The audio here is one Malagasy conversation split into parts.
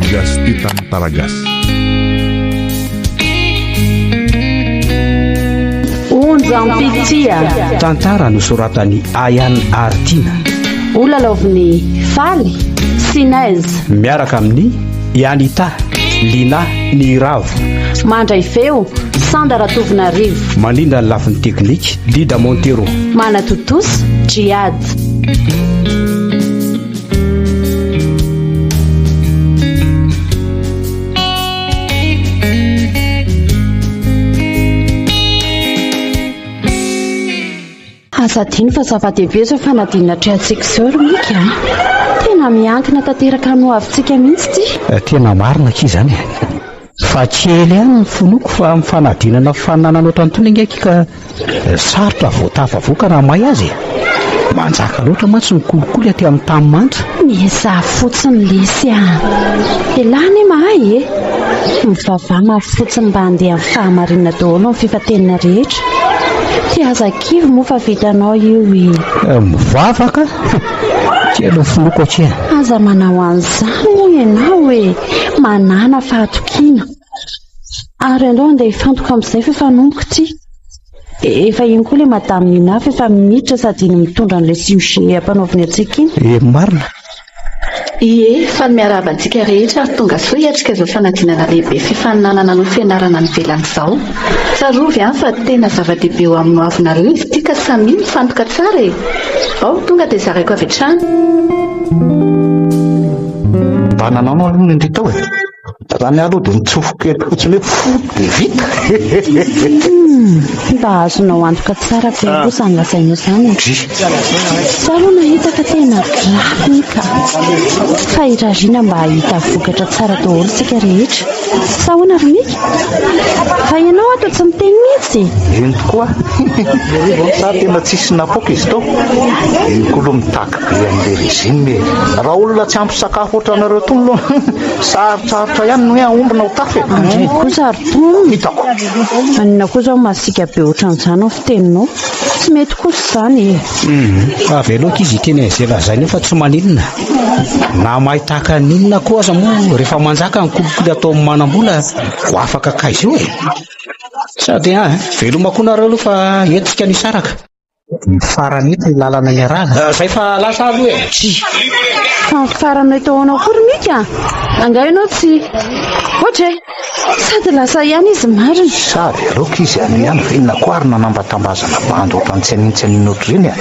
Taragas Titan Taragas. Onjam-pitsia tantara nosoratany Ayan Artina. olalaoviny Faly Sinez miaraka amin'ny Yanita Lina Niravo. mandray feo Sandra Tovinarivo. Mandrinda ny lafin'ny teknika Lida Montero. Manatotosy Jihad. Azadiny fa zava-dehibe zao fanadinana triatsika mika. Tena miankina tanteraka no avintsika mihitsy ty. Tena marina ký zany. Fa kely ihany ny fonoko fa amin'ny fanadinana fananana ohatrany tony ka sarotra voatafavoaka raha may azy. Manjaka loatra mantsy ny kolikoly aty amin'ny tany mantra. Mieza fotsiny lesy elany mahay mivavama fotsiny mba handeha amin'ny fahamarinana daholo amin'ny fifatenana rehetra. Ty azakivy moa fa vitanao io mivavaka kely fonoko aty. Aza manao an'izany moa ianao manana fahatokiana. Ary andao andeha hifantoka amin'izay fifanomboka ty. Efa iny koa ilay madame Nina efa minitra sady iny mitondra an'ilay sujet ampanaoviny antsika iny. Marina. Ie, fa ny miarahaba antsika rehetra ary tonga soa iatrika izao fanadinana lehibe fifaninanana no fianarana nivelan'izao. Tsarovy fa tena zava-dehibe eo amin'ny hoavinareo izy ity ka samy mifantoka tsara ao tonga dia zaraiko avy hatrany. Mba nanao aloha ny indrita hoe raha ny aloha dia mitsofoka kely fotsiny hoe fo dia vita. Mba azonao antoka tsara be kosa ny lazainao izany. Za aloha nahita ka tena grafy ka fa irariana mba hahita vokatra tsara daholo tsika rehetra. Sa hoana Romika? Fa ianao ato tsy miteny mihitsy. Eny tokoa. Sa tena tsisy napoaka izy tao. Eny koa aloha mitaky be amin'ilay rezime. Raha olona tsy ampy sakafo ohatranareo tony aloha sarotsarotra ihany no hoe aombona ho tafy. Andray koa sarotony. Hitako. Anina koa zao masika be ohatran'izany ao fiteninao. Tsy mety kosa izany. Avy aloha izy teny izay lazainy fa tsy maninona. Na mahitaka ninona koa aza moa rehefa manjaka ny kolikoly atao amin'ny manam-bola ho afaka kaizy io sady veloma koa nareo aloha fa entsika nisaraka. Ny farany eto ny lalana ny arahana. Zay fa lasa aloha Fa faranao tao anao koa Romika. Angao ianao tsy ohatra sady lasa ihany izy marina. Sady aloha izy any ihany fa inona koa ary nanambatambazana bandy ohatrany tsy anintsy ohatr'ireny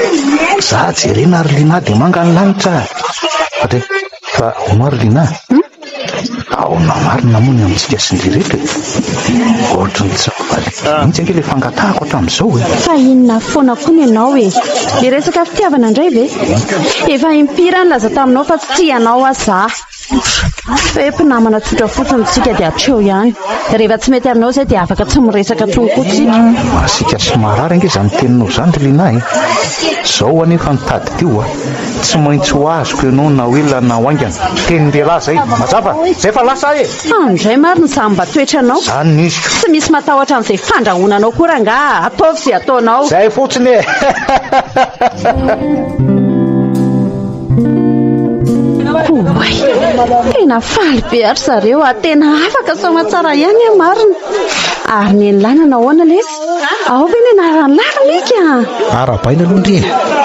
za jerena ary Lina dia manga ny lanitra. Fa maro Lina aona marina moa ny amintsika sy ny rehetra ohatrany tsy valy mihitsy ange ilay fangatahako hatramin'izao Fa inona foana koa ny ianao ny resaka fitiavana indray ve? Efa impira ny laza taminao fa tsy tianao aza. Fa mpinamana tsotra fotsiny tsika dia hatreo ihany. Rehefa tsy mety aminao izay dia afaka tsy miresaka tony koa tsika. Masika sy marary ange izany teninao izany Lina zao anefa nitady teo tsy maintsy ho azoko ianao na oela na oaingana tenin-dehilahy zay mazava zay fa lasa andray marina izany mba toetranao. Zany izy tsy misy matahotra amin'izay fandrahonanao koa rangaha ataovy izay ataonao. Zay fotsiny tena faly be ary zareo tena afaka soma tsara ihany marina. Ary ny enilana nahoana lesy ao ve ny anarany lahy Romika? Arabaina aloha ndre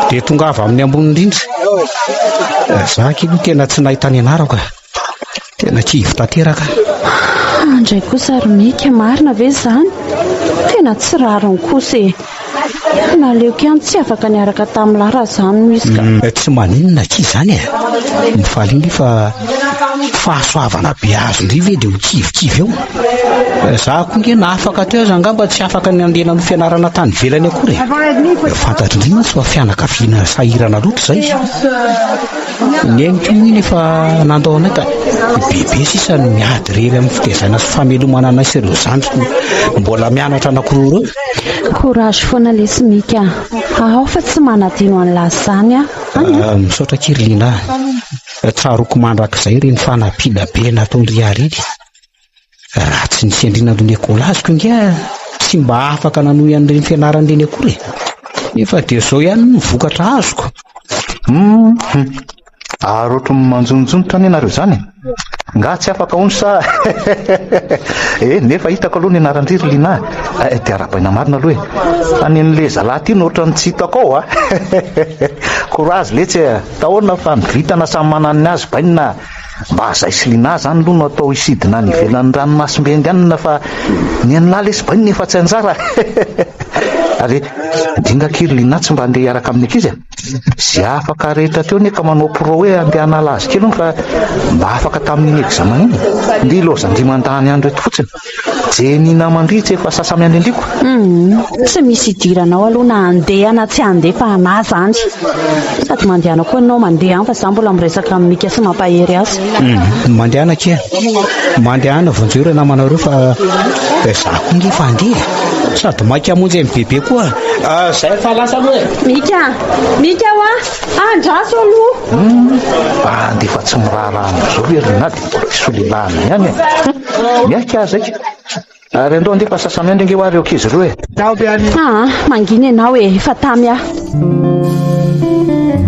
dia tonga avy amin'ny ambony indrindra. Za kely tena tsy nahita ny anarako tena kivy tanteraka. Andray kosa Romika marina ve izany? Tena tsy rariny kosa naleoko ihany tsy afaka niaraka tamin'ny lara izany no izy ka. Tsy maninona ký izany mifaly iny fa fahasoavana be azo ndry ve dia ho kivikivy eo. Za koa nge na afaka teo aza angamba tsy afaka ny andena amin'ny fianarana tany velany akory. Fantatro indrindra tsy fa fianakaviana sahirana loatra zay. Ny ainy koa iny efa nandao anay ka bebe sisa ny miady rery amin'ny fitezana sy famelomana anay sy ireo zandriko mbola mianatra anankiroa. Courage foana lesy Mika. Ao fa tsy manadino an'lahy izany misaotra kely Lina. Tsaroko mandrakizay ireny fanampiana be nataondry ariny. Raha tsy nisy andrina alohan'ny ekola azoko inge tsy mba afaka nanohy an'ireny fianaran'ireny akory. Nefa dia zao ihany ny vokatra azoko. Ary ohatran'ny manjonjonitra any ianareo zany. nga tsy afaka ony sa nefa hitako aloha ny anaran-driry lina dia arabaina marina aloha fa ny an'le zalahy ty no ohatrany tsy hitako ao a courage letsy tahoana fa nivitana samy manan'ny azy bainina mba azay sy lina zany aloha no atao isidina ny ivelan'ny ranomasimbe andianina fa ny an'lahy lesy bainina efa tsy anjara ary dinga kiry lina tsy mba andeha hiaraka amin'ny ankizy sy afaka rehetra teo neka manao pro hoe andeha hanala azy kely fa mba afaka tamin'iny examen iny ndi lozan-dimandany any reto fotsiny jenina mandritsy efa sasamy any andriko tsy misy idiranao aloha na andeha na tsy andeha fa ana zany sady mandehana koa anao mandeha any fa za mbola miresaka amin'ny mika sy mampahery azy mandehana kia mandehana vonjeo ireo namanareo fa za koa nge fa andeha sady mainka amonjy amin'ny bebe koa zay fa lasa aloha mika wa andraso aloha andefa tsy miraharaha am'izao erina dia mbola fisolilahana ihany miaika azy aika ary andao andefa sasamy andry nge ho ary eo ankizy ireo mangina ianao efa tamy aho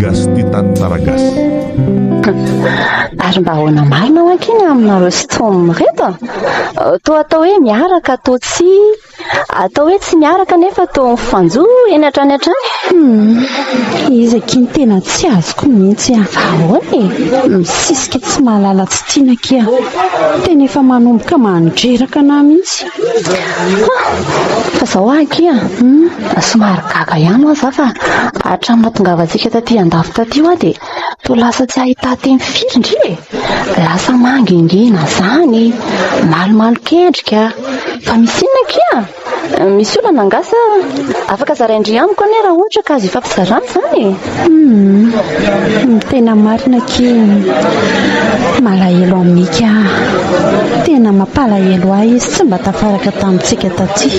gasty tantaragas ary mba ahoana marina ho ankiny aminareo sy tomy reto toa atao hoe miaraka atao tsy atao hoe tsy miaraka nefa toa mifanjo eny hatrany izy akiny tena tsy azoko mihitsy ahoany misisika tsy mahalala tsy tiana kia tena efa manomboka mandreraka na mihitsy fa zao akia somary gaga ihany aza fa hatramin'ny natongavantsika taty andafy taty io dia toa lasa tsy ahita teny firy ndry lasa mangingina zany malomalo kendrika fa misy inona kia misy olana angasa afaka zaraindry amiko ane raha ohatra ka azy ifampizarana zany tena marina ki malahelo amika tena mampalahelo ahy izy tsy mba tafaraka tamintsika taty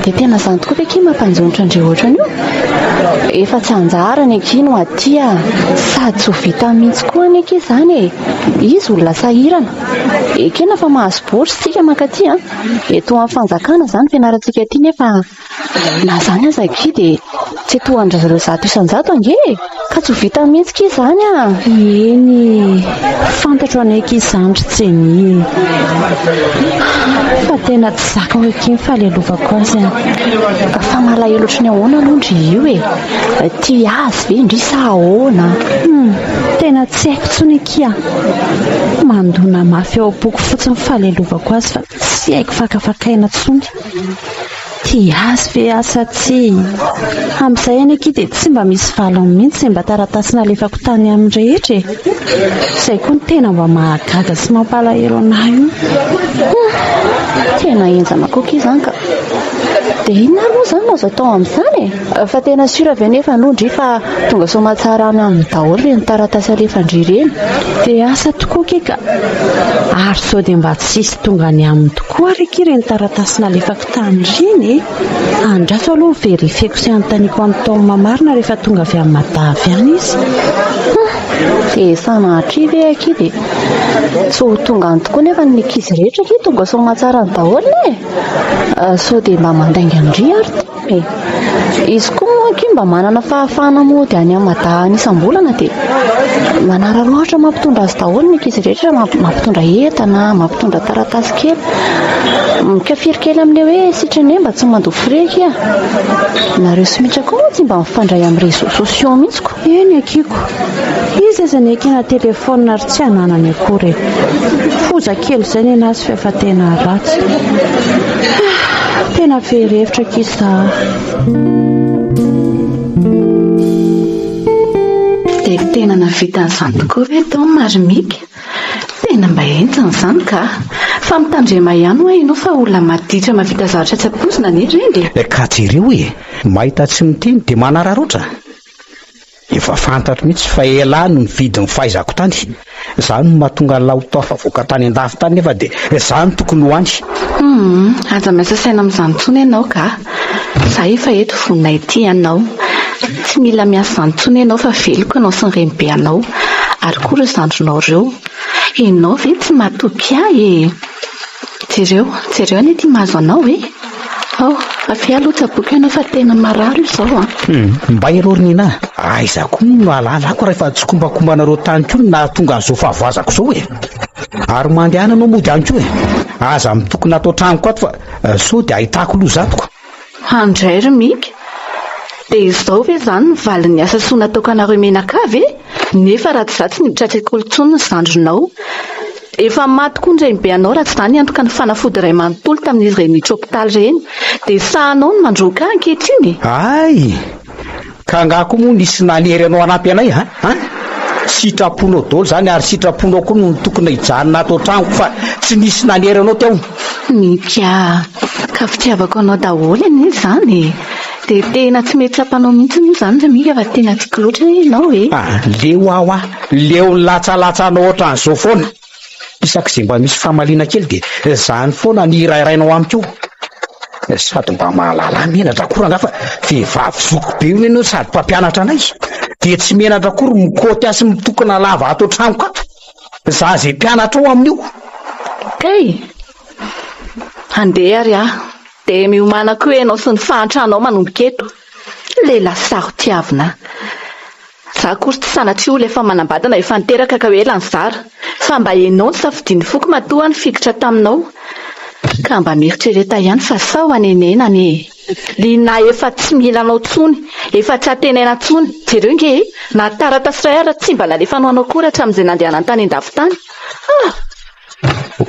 dia tena zany tokoa ve ki mampanjonitra andre ohatrany io efa tsy anjarany aki no atya sady tsy ho vita mihitsy koa any aki zany izy olona sahirana ekena fa mahazo bory sika makaty eto amin'ny fanjakana zany fianarantsika ty nefa na zany aza ki dia tsy tohandrareo zato isan-jato ange ka tsy ho vita mihitsy ki zany eny fantatro anaiky izandry tseny fa tena tsy zaka hoe ki falelovako azy fa malahelo otrany ahoana alondry io ty azy ve ndry sa ahoana tena tsy haiko tsony kia mandona mafy ao am-poko fotsiny falelovako azy fa tsy haiko fakafakaina tsony ty azy ve asa tsy amin'izay any aki dia tsy mba misy valony mihitsy mba taratasina alefako tany amin'ny rehetra izay koa ny tena mba mahagaga sy mampalahelo anahy io tena enjana koky izany ka dia inona aloha zany azo atao amin'izany fa tena sura ve nefa anondry fa tonga somatsara any amin'ny daholo reny taratasy alefandry ireny dia asa tokoa keka ary sao dia mba tsisy tonga ny aminy tokoa reky ireny taratasina alefako tany reny andraso aloha verifieko sy anontaniako amin'ny taona mamarina rehefa tonga avy amin'ny madavy any izy dia sanahitry ve aki dia tsy ho tonga any tokoa nefa ny ankizy rehetra ki tonga somatsara ny daholo sao dia mba mandainga andry ary izy koa moa ki mba manana fahafahana mody any amin'ny madahany isam-bolana dia manararo ohatra mampitondra azy daholo ny ankizy rehetra mampitondra entana mampitondra taratasy kely mikafiro kely amin'ilay hoe sitrany mba tsy mandofireka nareo simitra koa moa tsy mba mifandray amin'ny réseaux sociaux mihitsy ko eny akiko izy aza ny akina telefona ary tsy ananany akory foza kely izay ny anazy fa tena ratsy tena fery-hevitra kisa dia tena navita n'izany tokoa ve tao marimika tena mba entiny izany ka fa mitandrema ihany ho ianao fa olona maditra mavita zavatra tsy ampoizina ny reny ka jereo mahita tsy miteny dia manararotra efa fantatro mihitsy fa ela no mividiny fahaizako tany izany no mahatonga laotafa voaka tany andafy tany nefa dia izany tokony ho any aza miasa saina amin'izany tsony ianao ka za efa eto vonina ity ianao tsy mila miasa izany tsony ianao fa veloko ianao sy ny renibe anao ary koa ireo zandronao ireo ianao ve tsy matoky ahy jereo any ty mahazo anao avy aloha boky ianao fa tena marary izao mba irorina aiza koa no alalako rehefa tsokombakombanareo tany ko na tonga an'izao fahavazako zao ary mandehana anao mody any ko aza mitokona atao tranoko ato fa so dia ahitako loha zatoko andray ry mika dia izao ve zany nivalin'ny asa soa nataokanareo menakavy nefa raha tsy zatsy nipitratraka olontsony ny zandronao efa maty koa ndray be anao raha tsy zany antoka ny fanafody iray manontolo tamin'izy ireny hopitaly ireny dia sahanao ny mandroaka ankehitriny ay ka ngako moa nisy nanery anao anampy anay sitraponao daholo zany ary sitraponao koa no tokony hijanona atao tranoko fa tsy nisy nanery anao teo mika ka fitiavako anao daholo anizy zany dia tena tsy mety tsapanao mihitsy moa zany ra mika fa tena tiako loatra ianao leo aho leo ny latsalatsanao ohatran'izao foana isak'izay mba misy famalina kely dia zany foana ny irairainao amiko sady mba mahalala menatra kory anga fa vehivavy zoko be io ianao sady mpampianatra anay dia tsy menatra kory mikoty asy mitokona lava atao tranoko ato za zay mpianatra ao amin'io kay andeha ary dia miomana koa ianao sy ny fahantrano manomboka eto lehilahy saro tiavina za kory tsy sanatry olo efa manambadana efa niteraka ka hoe lanzara fa mba ianao ny safidiany foky matoa ny fikitra taminao ka mba mieritreretra ihany fa sao anenenany lina efa tsy milanao tsony efa tsy atenaina tsony jereo nge na taratasy ray ara tsy mba nalefanao anao kory hatramin'izay nandehana ny tany an-davitany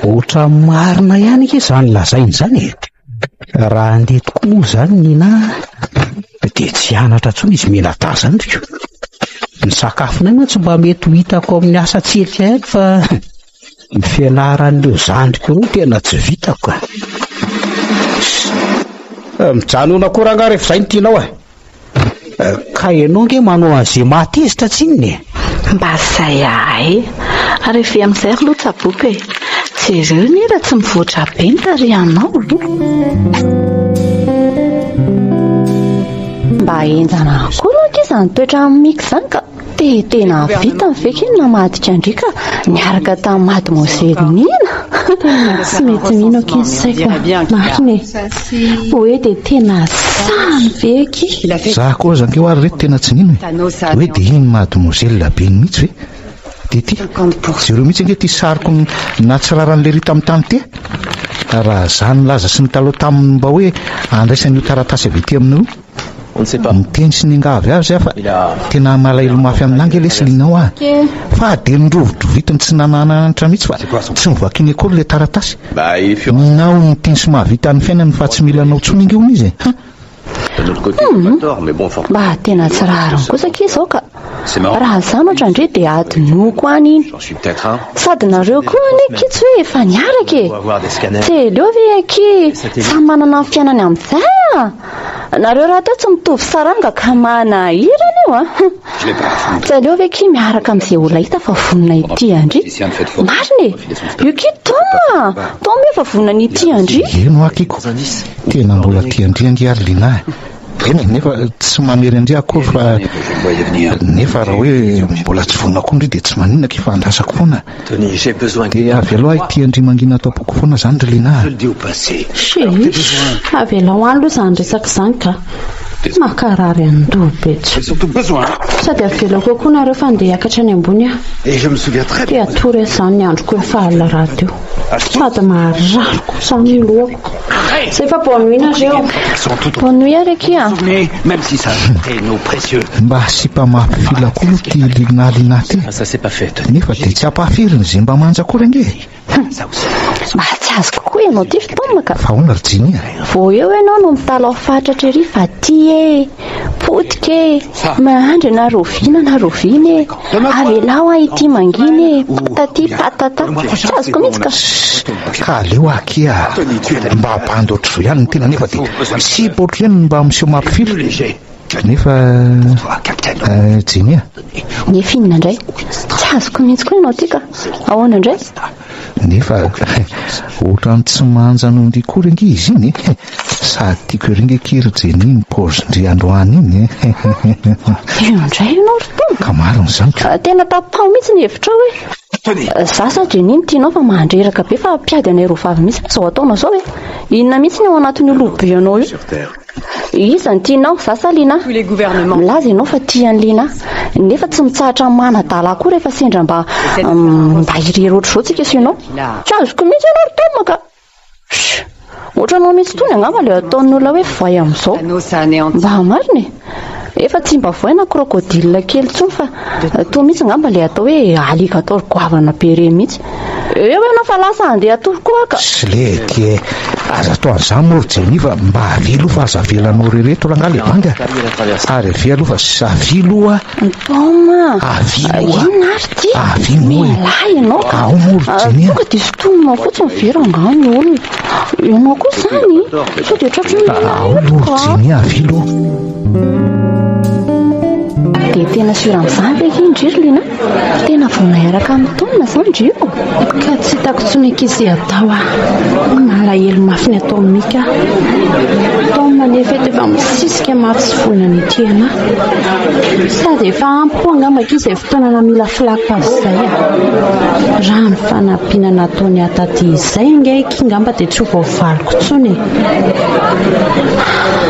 ohatra marina ihany ke zany lazainy zany raha andeha tokoa moa zany nina dia tsy anatra tsony izy menatazany riko ny sakafonay moa tsy mba mety ho hitako amin'ny asa tselika haiko fa ny fianaran'ireo zandriko no tena tsy vitako mijanona koa raha rehefa izay no tianao ka ianao nge manao an'izay matezitra tsinony mba zay ahy rehefa amin'izay ry loha tsaboky jereo ny raha tsy mivoatra be ny tarihanao mba enjana koa loha ke izany toetra amin'ny mika izany ka dia tena vita miveka iny namadika andrika niaraka tamin'ny mademoiselle Nina tsy mety mino kinsaiko mariny hoe dia tena samy veky za koa zange ho ary reto tena tsy nino hoe dia iny mademoiselle be ny mihitsy ve dia ty jereo mihitsy ange ty sariko natsiraran'le ry tamin'ny tany ty raha zany laza sy ny taloha taminy mba hoe andraisan'io taratasy avy ety aminao miteny sy ningavy avy zay fa tena malailo mafy aminangy le silinao fa dia nyrovodro vitiny tsy nanananatra mihitsy fa tsy mivakiny akory le taratasy nao miteny sy mahavita ny fiainany fa tsy milanao tsony ingeo izy mba tena tsy rariny kosa ke izao ka raha zany ohatra indray dia adinoko any iny sady nareo koa any kitsy hoe efa niaraka tsy eleo ve aky samy manana ny fiainany amin'izay nareo raha tao tsy mitovy saranga ka manahirana io tsy aleo ve ki miaraka amin'izay olona hita fa vonona ity andry mariny io ki toma efa vonona ny ity andry eno akiko tena mbola ty andry angy ary linahy eny nefa tsy mamery andry akory fa nefa raha hoe mbola tsy vonona koa ndry dia tsy maninona ke fa andrasako foana dia avy aloha ity andry mangina atao poko foana zany ry linahy avy aloha any aloha izany resaka izany ka makarary an'ndobetso sady avelako koa nareo fa andeha hiakatra any ambony dia atory izany ny androko efa alina raha teo sady maharariko samy lohako zay fa bonnuit nareo bonnuit ary aky mba sy mpamafifila koa io ty linalina ty nefa dia tsy ampahafiriny zay mba manjakory ange mba tsy azoko koa ianao ty fotoana ka fa hoana ry jiny vo eo ianao no mitalo fatratra ery fa ty potika mahandry na roviana na roviny avelao ity manginy patati patata tsy azoko mihitsy ka aleo akia mba abando ohatr'izao ihany ny tena nefa dia sipa ohatro ihany mba miseho mampifily nefa jiny nefa inona indray tsy azoko mihitsy koa ianao ty ka ahoana indray nefa ohatrany tsy manjano ndry kory ange izy iny sady tiako iringe kiry jeny iny pozindry androany iny indray ianao rytona ka mariny zany tena tapao mihitsy ny hevitra hoe za sadreny iny tianao fa mahandreraka be fa mpiady anay rovavy mihitsy zao ataonao zao hoe Inona mihitsy ny ao anatin'ny olobe anao io? Iza ny tianao? Sasaliana. Milaza ianao fa tian'ny Lina. Nefa tsy mitsahatra manadala koa rehefa sendra mba irery ohatr'izao tsika sy ianao. Tsy azoko mihitsy ianao tao ka. Ohatranao mihitsy tony angamba ilay ataon'ny olona hoe voay amin'izao. Mba marina e. Efa tsy mba voay na krokodila kely intsony fa toa mihitsy angamba ilay atao hoe alligator goavana be reny mihitsy. Eo ianao fa lasa andeha atory koa ka. Sy le aza atao an'izany moa Jeniva mba avy aloha fa aza avelanao rereto ranga le banga ary avy aloha fa avy aloha Toma inona ary ty avy moa lahy ianao ka ao moro Jeniva tonga dia sotominao fotsiny vera angany olona ianao koa izany sao dia tratry ao moro Jeniva avy aloha dia tena sura amin'izany ve indriro Lina? Tena vao naheraka amin'ny taona izany ndrio ka tsy hitako tsony ankizy atao malahelo mafy ny atao mika taona nefa efa misisika mafy sy volana ny tiana sady efa ampy angamba ankizy fotoana na mila filako izay raha ny fanampiana nataony ataty izay ngaiky ngamba dia tsy ho voavaliko tsony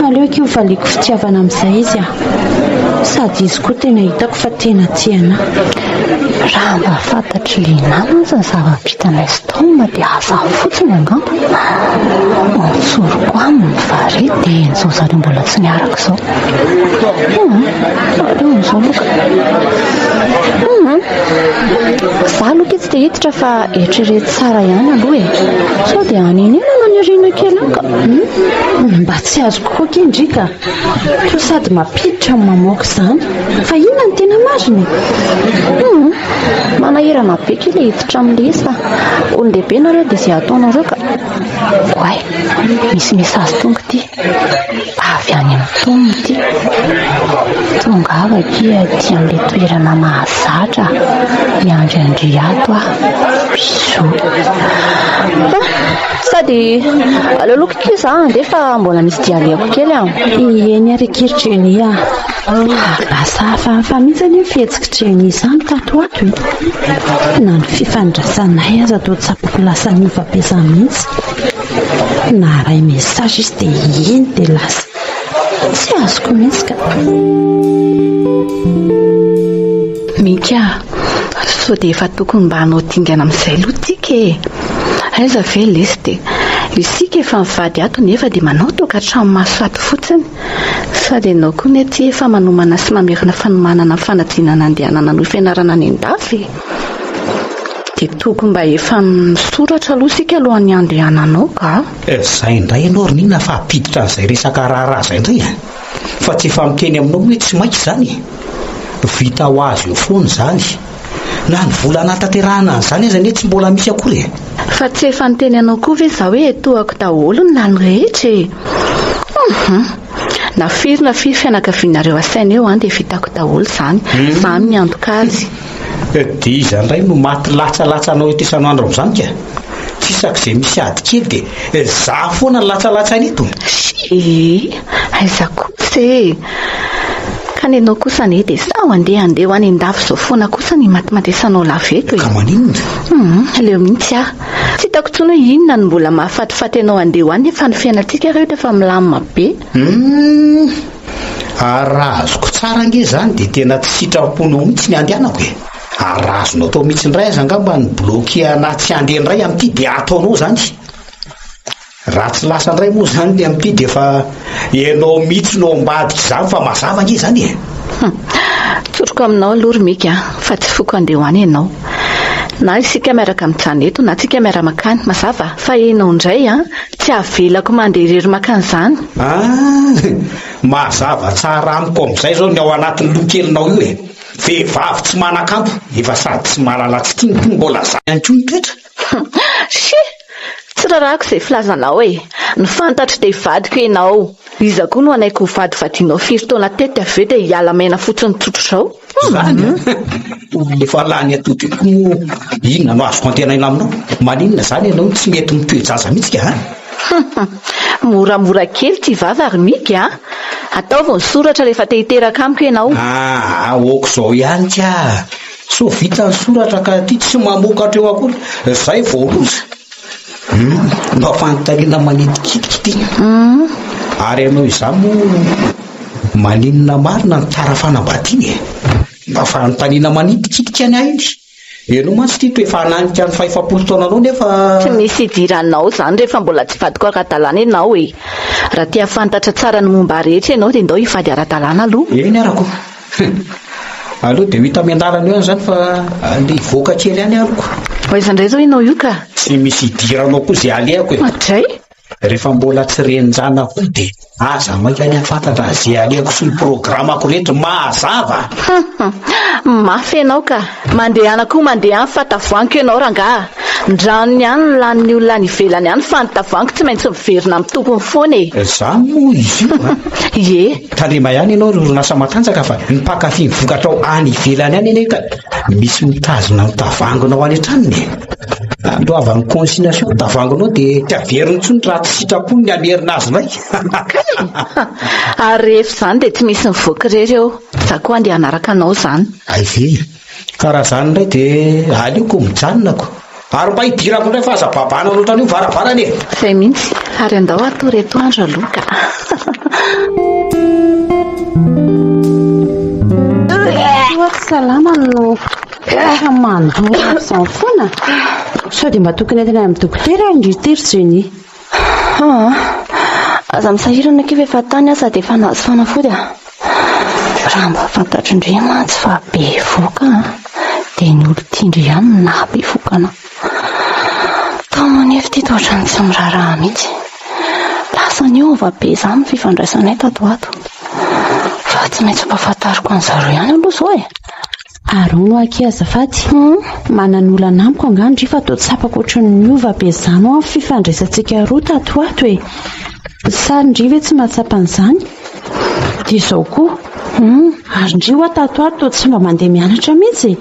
aleoko io valiko fitiavana amin'izay izy sady izy koa tena hitako fa tena tiana raha mba fantatry Lina mantsy ny zava-bitana izy taona dia aza fotsiny angamba mitsoroko aminy vary dia nizao zareo mbola tsy niaraka izao aleo n'izao loka za loka tsy dia hiditra fa eritrerety tsara ihany aloha e sao dia aninena maniriana kely anka mba tsy azoko koa kendrika to sady mampiditra amin'ny mamoaka izany fa inona ny tena mariny manahirana be kely hiditra amin'ilay izy fa olon-dehibe nareo dia izay ataonareo ka oay misy mesazy tonga ity avy any amin'ny taona ity tonga avaky aty amin'ilay toerana mahazatra miandriandry ato bisou sady aleoloka kely za andeha fa mbola misy dialeako kely eny arekeritra eny lasa hafahafa mihitsy any fihetsika treny izany tato ato na ny fifandrasanay aza atao tsapoko lasa niva-pesa mihitsy na ray mesazy izy dia eny dia lasa tsy azoko mihitsy ka mika sao dia efa tokony mba hanao dingana amin'izay loha tsika e aiza ve lesy dia isika efa mivady ato nefa dia manao toka hatramy masoato fotsiny sady ianao koa mety efa manomana sy mamerina fanomanana ny fanadinana andehanana no fianarana any an-dafy dia tokony mba efa misoratra aloha sika alohan'ny andehananao ka izay indray ianao ronina fa apiditra an'izay resaka raharaha izay indray fa tsy efa miteny aminao hoe tsy mainky izany vita ho azy eo foana izany na ny vola anatanterahana an'izany aza ne tsy mbola misy akory fa tsy efa niteny anao koa ve za hoe tohako daholo ny lany rehetra na firy na firy fianakavianareo asaina eo dia vitako daholo izany za miantoka azy dia iza indray no maty latsalatsanao ety isan'andro amin'izany ka tsisak'izay misy ady kely dia za foana ny latsalatsa nito aiza kosa ka ny anao kosa ne dia sao andeha ho any an-dafy izao foana kosa ny matimatesanao laveto ka maninona leo mihitsy tsy hitako tsony hoe inona no mbola mahafatifaty anao andeha ho any efa ny fiainantsika rehetra efa milamina be raha azoko tsara nge izany dia tena tsy sitraponao mihitsy ny andehanako raha azonao atao mihitsy indray aza angamba ny bloky anaty tsy andeha indray amin'ity dia ataonao izany raha tsy lasa indray moa izany dia amin'ity dia efa ianao mihitsy no ambadika izany fa mazava nge izany tsoroko aminao alory mika fa tsy foko andeha ho any ianao na isika miaraka mijaneto na tsika miara-makany mazava fa ianao indray tsy avelako mandeha irery makany izany mazava tsara amiko amin'izay zao ny ao anatin'ny lokelinao io vehivavy tsy manan-kampo efa sady tsy mahalala tsy tiany mbola zany ihany koa nytoetra tsy rarahako izay filazanao ny fantatry dia hivadiko ianao iza koa no anaiko ho vady vadianao firy taona tety avy eo dia hiala maina fotsiny tsotro izao zany efa lany atody koa inona no azoko antenaina aminao maninona zany ianao tsy mety mitoejaza mihitsy ka moramora kely ty vavy ary mika ataovy ny soratra rehefa te hiteraka amiko ianao oko izao ihany ka so vita ny soratra ka ty tsy mamokatra eo akory izay voaloza mba fanontaniana manidikidika ity ary ianao izany moa maninona marina ny tsara fanambadiana mba fanontaniana manidikidika any ahy iny ianao mantsy ty toe fananika ny fahefapolo taona anao nefa tsy misy idiranao zany rehefa mbola tsy vadiko ara-dalàna ianao e raha tia fantatra tsara ny momba rehetra ianao dia ndao hifady ara-dalàna aloha eny arako aloha dia hita miandalana eo any zany fa le voaka kely any aroko izandray zao ianao io ka tsy misy idiranao koa izay aleako e atray rehefa mbola tsy renjana koa dia aza maika ny afantatra izay aleako sy ny programako rehetra mazava mafy ianao ka mandehana koa mandeha any fa tavoaniko ianao rangaha ndranony any lan'ny olona any ivelany any fa ny tavoaniko tsy maintsy miverina amin'ny tompony foana e zany moa izy io ie tandrema ihany ianao ry orinasa matanjaka fa mipakafy mivokatrao any ivelany any eny ka misy mitazona ny tavangonao any antranony ando avany consignation tavangonao dia tsy averiny tsony raha tsy sitrapony ny amerina azy nay ary rehefa izany dia tsy misy mivoaka rery eo za koa andeha hanaraka anao zany aive karaha zany indray dia aleoko mijanonako ary mba hidirako indray fa aza babana no ohatran'io varavarany e zay mihitsy ary andao atory etoandro aloha ka salama no mandoa izany foana sao dia mba tokony entina amin'ny dokotera angiritery jeny aza misahirana kivy efa tany asa dia efa nahazo fanafody raha mba fantatro indray mantsy fa be voka dia ny olo tiandry ihany na be vokana tao manefy ty tohatrany tsy miraharaha mihitsy lasa ny ova be izany fifandraisanay tato ato fa tsy maintsy mpahafantariko an'izareo ihany aloha zao e ary no aky azafady manan'ola namiko angandry fa toa tsapako ohatran'ny ova be izany ao amin'ny fifandraisantsika roa tato ato e sarindriva tsy mahatsapan'izany dia izao koa ary ndrio a tato ato toa tsy mba mandeha mianatra mihitsy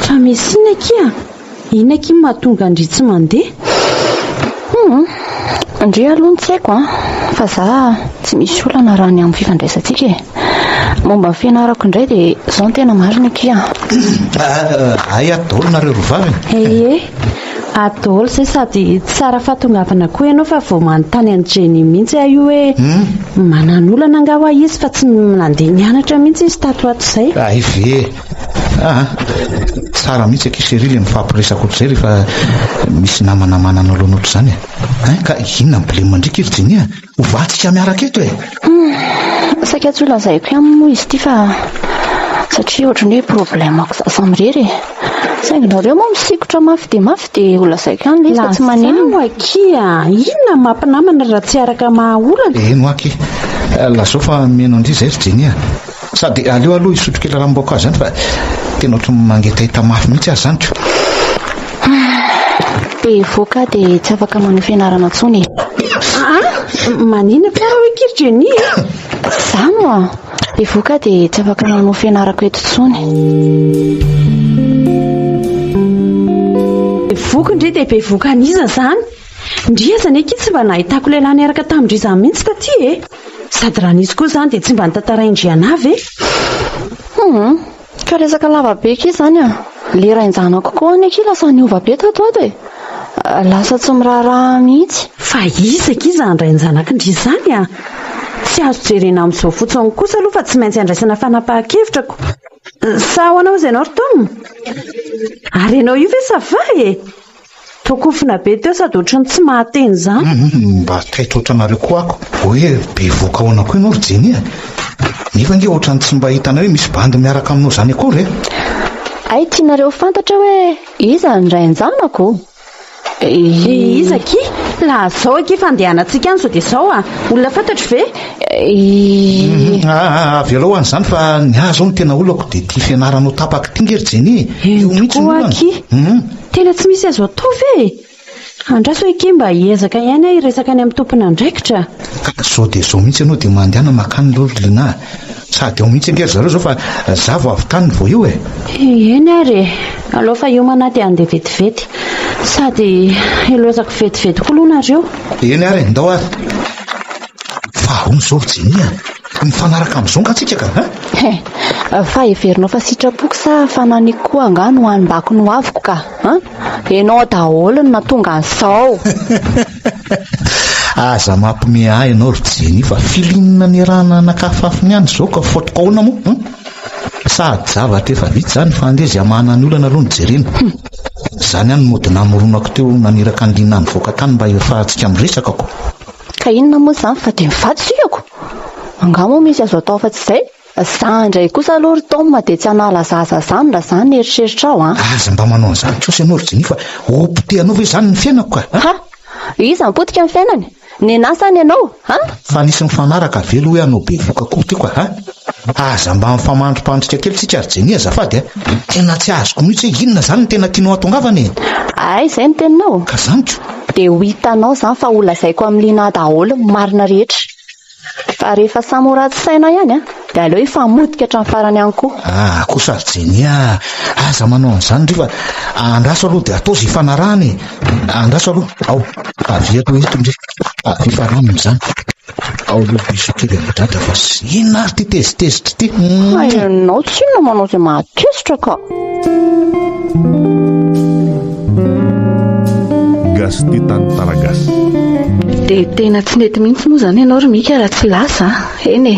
fa misy ina kia ina kia mahatonga andry tsy mandeha ndry aloha ny tsy haiko fa za tsy misy olana raha ny amin'ny fifandraisantsika e momba ny fianarako indray dia izao ny tena marina kia ay adaolo nareo rovavy ee adaolo zay sady tsara fahatongavana koa ianao fa vao manontany any jeny mihitsy aho io hoe manan'olana nga ho izy fa tsy nandeha nianatra mihitsy izy tato ato izay aive tsara mihitsy akisyrily mifampiresaka ohatr'izay rehefa misy namanamanana aloana ohatr' izany ka inona mblema ndrika iry jeny hovatsika miaraka eto e saika tsy olazaiko ihany moa izy ity fa satria ohatrany hoe problemako za samirery sainginareo moa misikotra mafy dia olazaiko ihany le izy fa tsy manino akia inona mampinamana raha tsy araka mahaolana eno aky lazao fa meno andry zay ry jeny sady aleo aloha isotro kely raha-mboaka azy zany fa tena ohatry mangetahita mafy mihitsy azy zany be voaka dia tsy afaka manao fianarana ntsony manina fiara hoe kirjeny zany be voaka dia tsy afaka manao fianarako eto ntsony voky indray dia be voaka aniza zany ndriazany aky tsy mba nahitako lehilahy niaraka tamindry izany mihitsy taty e sady raha nisy koa zany dia tsy mba nitantaraindrianavy ka resaka lavabe ky zany le rainjanako koa ny aky lasa ny ova be tato ato e lasa tsy miraharaha mihitsy fa izaka izy andrainjanakindry zany tsy azo jerena amin'izao fotsiny kosa aloha fa tsy maintsy andraisana fanapahan-kevitrako sa ho anao izay anao rytao ary ianao io ve sava e tokofina be teo sady ohatrany tsy mahateny zany mba taitra ohatranareo koa ako hoe be voaka ahoana koa ianao ry jeny nefa nge ohatrany tsy mba hitana hoe misy bandy miaraka aminao zany akory ay tianareo fantatra hoe iza ny rainjanako izaky laha zao aky fandehanantsika any sao dia zao olona fantatro ve avy alao an'izany fa ny azo ao ny tena olako dia tia fianaranao tapaka tingery jeny io mihitsy aky tena tsy misy azo atao ve andraso eke mba hiezaka ihany iresaka any amin'ny tompona andraikitra sao dia zao mihitsy ianao dia mandehana makany lolina sady ao mihitsy angery zareo zao fa za vao avy tany vao io eny ary aloha fa io manaty andeha vetivety sady ilozako vetivety koa aloha nareo eny ary ndao ary fa ahony zao ry jeny mifanaraka amin'izao ngatsika ka fa heverinao fa sitrapoko sa fanany koa angano ho any-bako no aviko ka Ianao daholo no natonga an'izao. Aza mampime ahy ianao ry Jeny fa filinina ny rahana nakafafiny ihany izao ka fotoko ahoana moa sady zavatra efa vita zany fa andezy amahana ny olana aloha ny jerena. Zany ihany mody namoronako teo naniraka ny lina ny voaka tany mba efahantsika miresakako. Ka inona moa izany fa dia mivatsykako angamo misy azo atao fa tsy izay. Za indray kosa aloha ry Tom dia tsy hanala zaza zany raha zany eritreritra ao a. Aza mba manao an'izany kosa ianao ry Jeny fa opotehanao ve zany ny fiainako ka? Ha, iza mipotika ny fiainany? Nenasany ianao ha? Fa nisy mifanaraka velo hoe anao be voka koa teo ka ha? Aza mba mifamandrom-pandritra kely tsika ry Jeny azafady tena tsy azoko mihitsy hoe inona zany ny tena tianao atongavany. Ay, izay ny teninao. Ka zanyko dia ho hitanao zany fa olazaiko amin'ny lina daholo marina rehetra. Fa rehefa samy ho ratsy saina ihany dia aleo hifamotika hatramin'ny farany ihany koa. Kosa ry Jeny aza manao an'izany rehefa andraso aloha dia atao izay fanarahany. Andraso aloha ao avy aloha eto ndre fifarana amin'izany ao aloha biso kely amodrada fa inona ary ty tezitezitra ty. Ianao tsy inona manao izay mahatezitra ka. Gasty Tantaragasy. Dia tena tsy nety mihitsy moa izany ianao ry Mika raha tsy lasa. Eny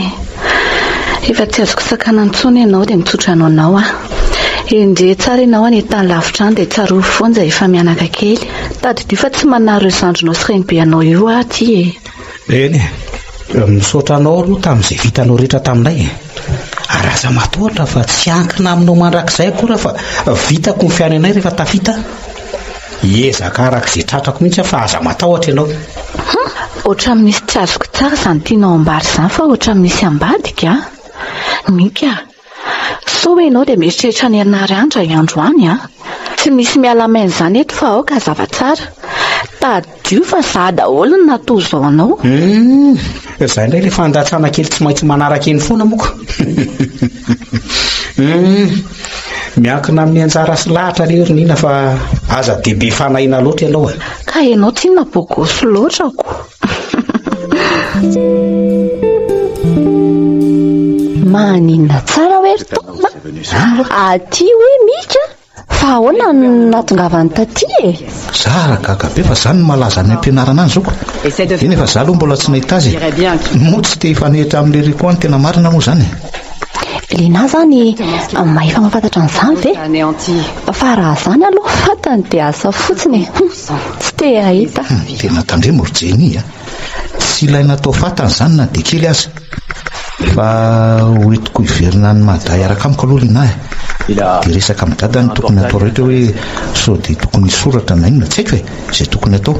efa tsy azoko sakana intsony ianao dia mitsotra anao. Indre tsara ianao any tany lavitra any dia tsarovy foana efa mianaka kely. Tadidio fa tsy manaro ireo zandrinao sy renibe anao io ty Eny misaotra anao aloha tamin'izay vitanao rehetra taminay. Araza matoatra fa tsy ankina aminao mandrakizay akory fa vitako ny fiainanay rehefa tafita. Ezaka arak'izay tratrako mihitsy fa aza matahotra ianao. Ohatran'ny misy tsy azoko tsara izany tianao ambary izany fa ohatran'ny misy ambadika. Mika, sao hoe ianao dia mieritreritra ny herinary andra androany tsy misy mialamaina izany eto fa aoka zava-tsara. Tadidio fa za daholo no natoy izao anao. Izay indray rehefa andatsana kely tsy maintsy manaraka eny foana moko. Miankina amin'ny anjara sy lahatra ilay orinina fa aza dia be fanahiana loatra ianao. Ka ianao tsy nabogosy loatra ko. Maninona tsara hoe ry Toma. Aty hoe Mika fa ahoana no natongavany taty Zara gaga be fa zany malaza ny ampianarana any zao. Eny efa za aloha mbola tsy nahita azy. Moa tsy te hifanehitra amin'ilay reko any tena marina moa zany. Lina zany mahefa mahafantatra an'izany ve? Fa raha zany aloha fatany dia asa fotsiny. Tsy te ahita. Tena tandremo ry Jeny tsy ilaina atao fatany zany na dia kely aza. Fa hoentiko hiverina ny mahaday araka amiko aloha Lina dia resaka amin'ny dadany tokony atao rehetra hoe sao dia tokony hisoratra na inona tsy haiko izay tokony atao.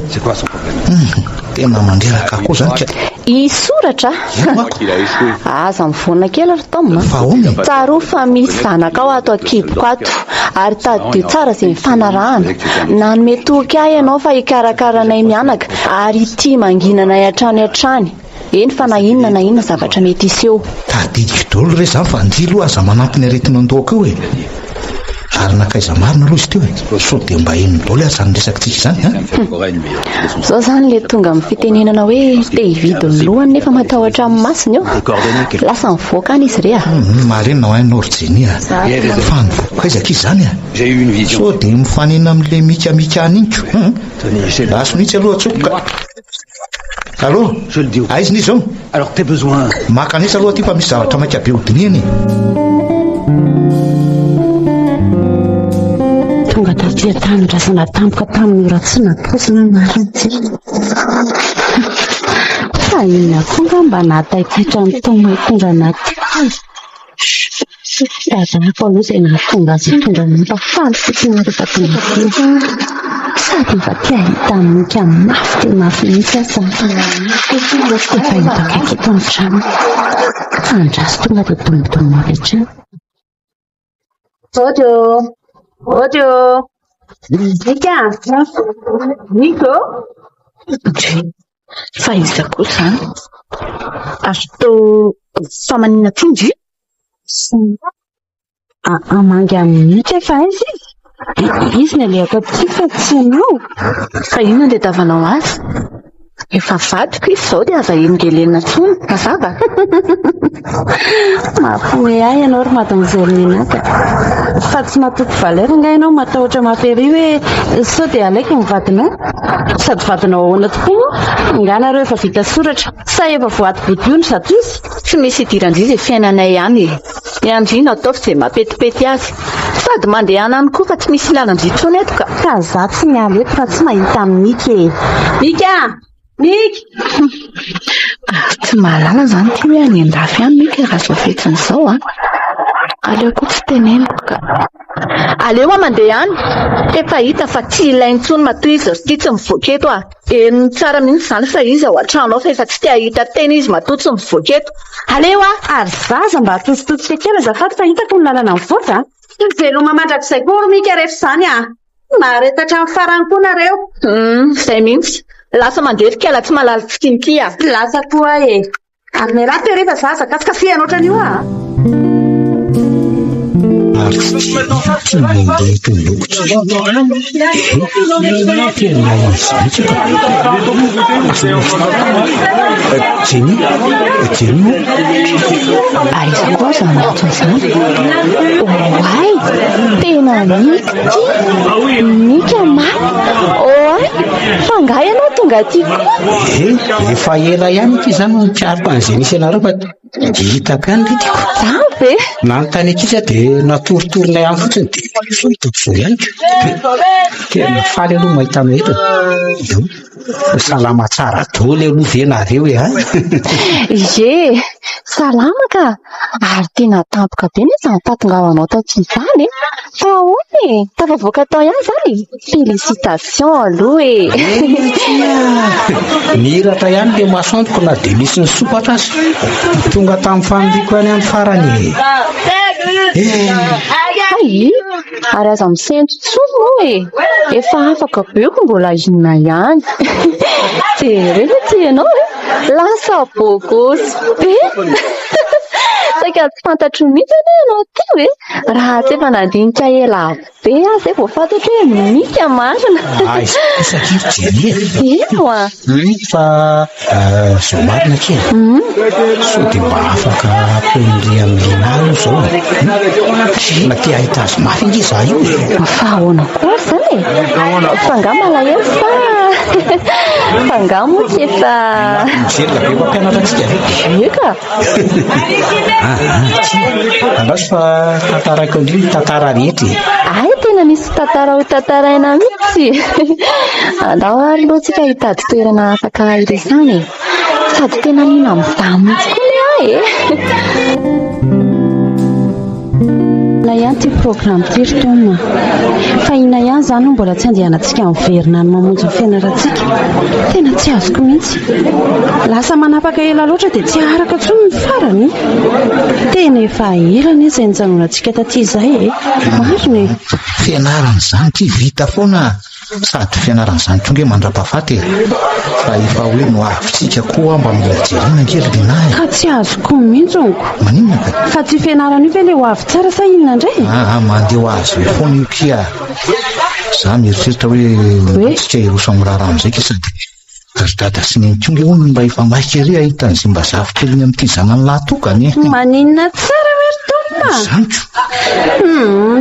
Tena mandreraka koa zany ka. Isoratra? Aza mivoana kely ry Tom. Fa ahoana? Tsaro fa misy zanaka ao ato akiboko ato ary tadidio tsara izay mifanarahana. Nanome toky ahy ianao fa hikarakarana mianaka ary tia manginana hatrany. Eny fa na inona zavatra mety iseho. Tadidio daholo re zany fa andilo aza manampy ny aretina an-dohako eo ary nakaiza marina aloha izy teo sao dia mba eny daholo aza ny resakitsika izany Zao zany le tonga amin'ny fitenenana hoe te hividy ny lohany nefa matahotra amin'ny masiny eo. Lasa mivoaka any izy re marena ho ainao ry Jeny fa nivoakaizaka izy zany sao dia mifanena amin'ilay mikamika any inko. Laso mihitsy aloha atsofoka. Allô? Je le dis. Aiza ny zao? Alors t'as besoin. Makanisa aloha ty fa misy zavatra maika be hodiny eny. Tonga taty tany razana tampoka tamin'ny ratsy naposina narantsy. Fa inona koa mba nataitra ny Toma tonga naty. Razanako aloha izay nahatonga azy tonga nampafaly fotsiny rehefa tonga sady efa tia hita Mika mafy mihitsy aza. Efa hibakaiky eto amin'ny trano. Andraso tonga dia domidoma rehetra. Odio. Mika. Niko. Fa iza koa izany? Azo famanina tindry? Amangy amin'ny Mika fa izy. Izy ny alehako aty fa tsy ianao. Fa inona dia davanao azy? Efa vatrika izy izao dia aza engelena tsony mazava. Mahafoe ahy ianao ry mademoiselle Ninaka. Fa tsy matoky valeur nga ianao matahotra mafery hoe sao dia alaiko ny vadinao. Sady vadinao ahoana tokoa nga nareo efa vita soratra sa efa voaty bodiony zato izy. Tsy misy idiran-drizy fiainanay ihany. Ny andriana ataovy izay mapetipety azy. Sady mandeha ihany koa fa tsy misy lalan-drỳ tsony eto ka. Ka za tsy miala eto fa tsy mahita Mika e. Mika! Mika! Tsy mahalala izany ty hoe any an-dafy ihany Mika raha zao fetsin'izao. Aleoko tsy teneniko ka. Aleo mandeha ihany. Efa hita fa tsy ilainy tsony matoa izy ity tsy mivoaka eto. Enony tsara mihitsy izany fa izy ao an-trano ao fa efa tsy te hahita tena izy matoa tsy mivoaka eto. Aleo ary zaza mba atosototsika kely azafady fa hitako ny lalana mivoaka. Veloma mandrakizay koa Mika rehefa izany maharetatra amin'ny farany koa nareo. Izay mihitsy. Lasa mandeha kela tsy malala tsikiniki. Lasa koa e. Ary ny raha rehefa zaza kasikafihana ohatran'io ary tsy mandeha tombokotra tena izy jeny aiza koa zany ohatr'izany. Oay, tena Mika ma. Oay, fa nga ianao tonga aty koa. Efa ela ihany ity zany nipiariko an'izay nisy ianareo fa hitako ihany ritiko. Zany ve? Nanontany akisa dia natorotoronay ihany fotsiny dia hitako vo ihany tena faly aloha mahita anao eto. Salama tsara daholo aloha ve nareo e ha? Ye, salama ka. Ary tena tampoka be ny izany fahatongavanao taty izany e. Fa ahoana e, tafavoaka tao ihany izany. Félicitations aloha e. Niratra ihany ilay maso antoko na dia misy ny sopatra azy. Tonga tamin'ny familiako any amin'ny farany. Ay, ary aza misentro tsony moa e. Efa afaka beoko mbola inona ihany. Jerena ty ianao e. Lasa bokosy be. Saika tsy fantatro mihitsy ianao ty hoe. Raha tsy efa nandinika ela be aho izay vao fantatro hoe Mika marina. Aiza kosa kely jeny. Ino a? Fa zao marina kely. So dia mba afaka ampondry amin'ny linahy izao. Na tia ahita azy mafy ingy izaho io. Fa ahoana koa izany e. Fa nga malahelo fa nga moa tsy efa mijerika be mampianatra antsika. Eka. Andaso fa tantaraiko indrindra tantara rehetra. Ay, tena misy tantara ho tantaraina mihitsy. Andao ary aloha tsika hitady toerana afaka iresana e. Sady tena nina midamy mihitsy koa le ahy e. Na ihany ty programme tirtoma fa ina ihany izany no mbola tsy andehanantsika miverina ny mamonjy ny fianarantsika. Tena tsy azoko mihitsy. Lasa manapaka ela loatra dia tsy araka tsony ny farany. Tena efa elana izay nijanonantsika taty izay e. Marina e. Fianarana izany ty vita foana sady fianarana izany tonga hoe mandra-pahafaty fa efa hoe no avitsika koa mba mila jerena kely linahy. Ka tsy azoko mihitsy onko. Maninona ka? Fa tsy fianarana io ve le ho avy tsara sa inona indray? Mandeha ho azy hoe foana io kia. Za mieritreritra hoe tsika hiroso amin'ny raharaha amin'izay ka sady ry dada sy ny tonga hono mba efa maika ery ahitan'izay mba zavikeliny amin'ity zanany lahatokany. Maninona tsara hoe ry tona? Zaniko.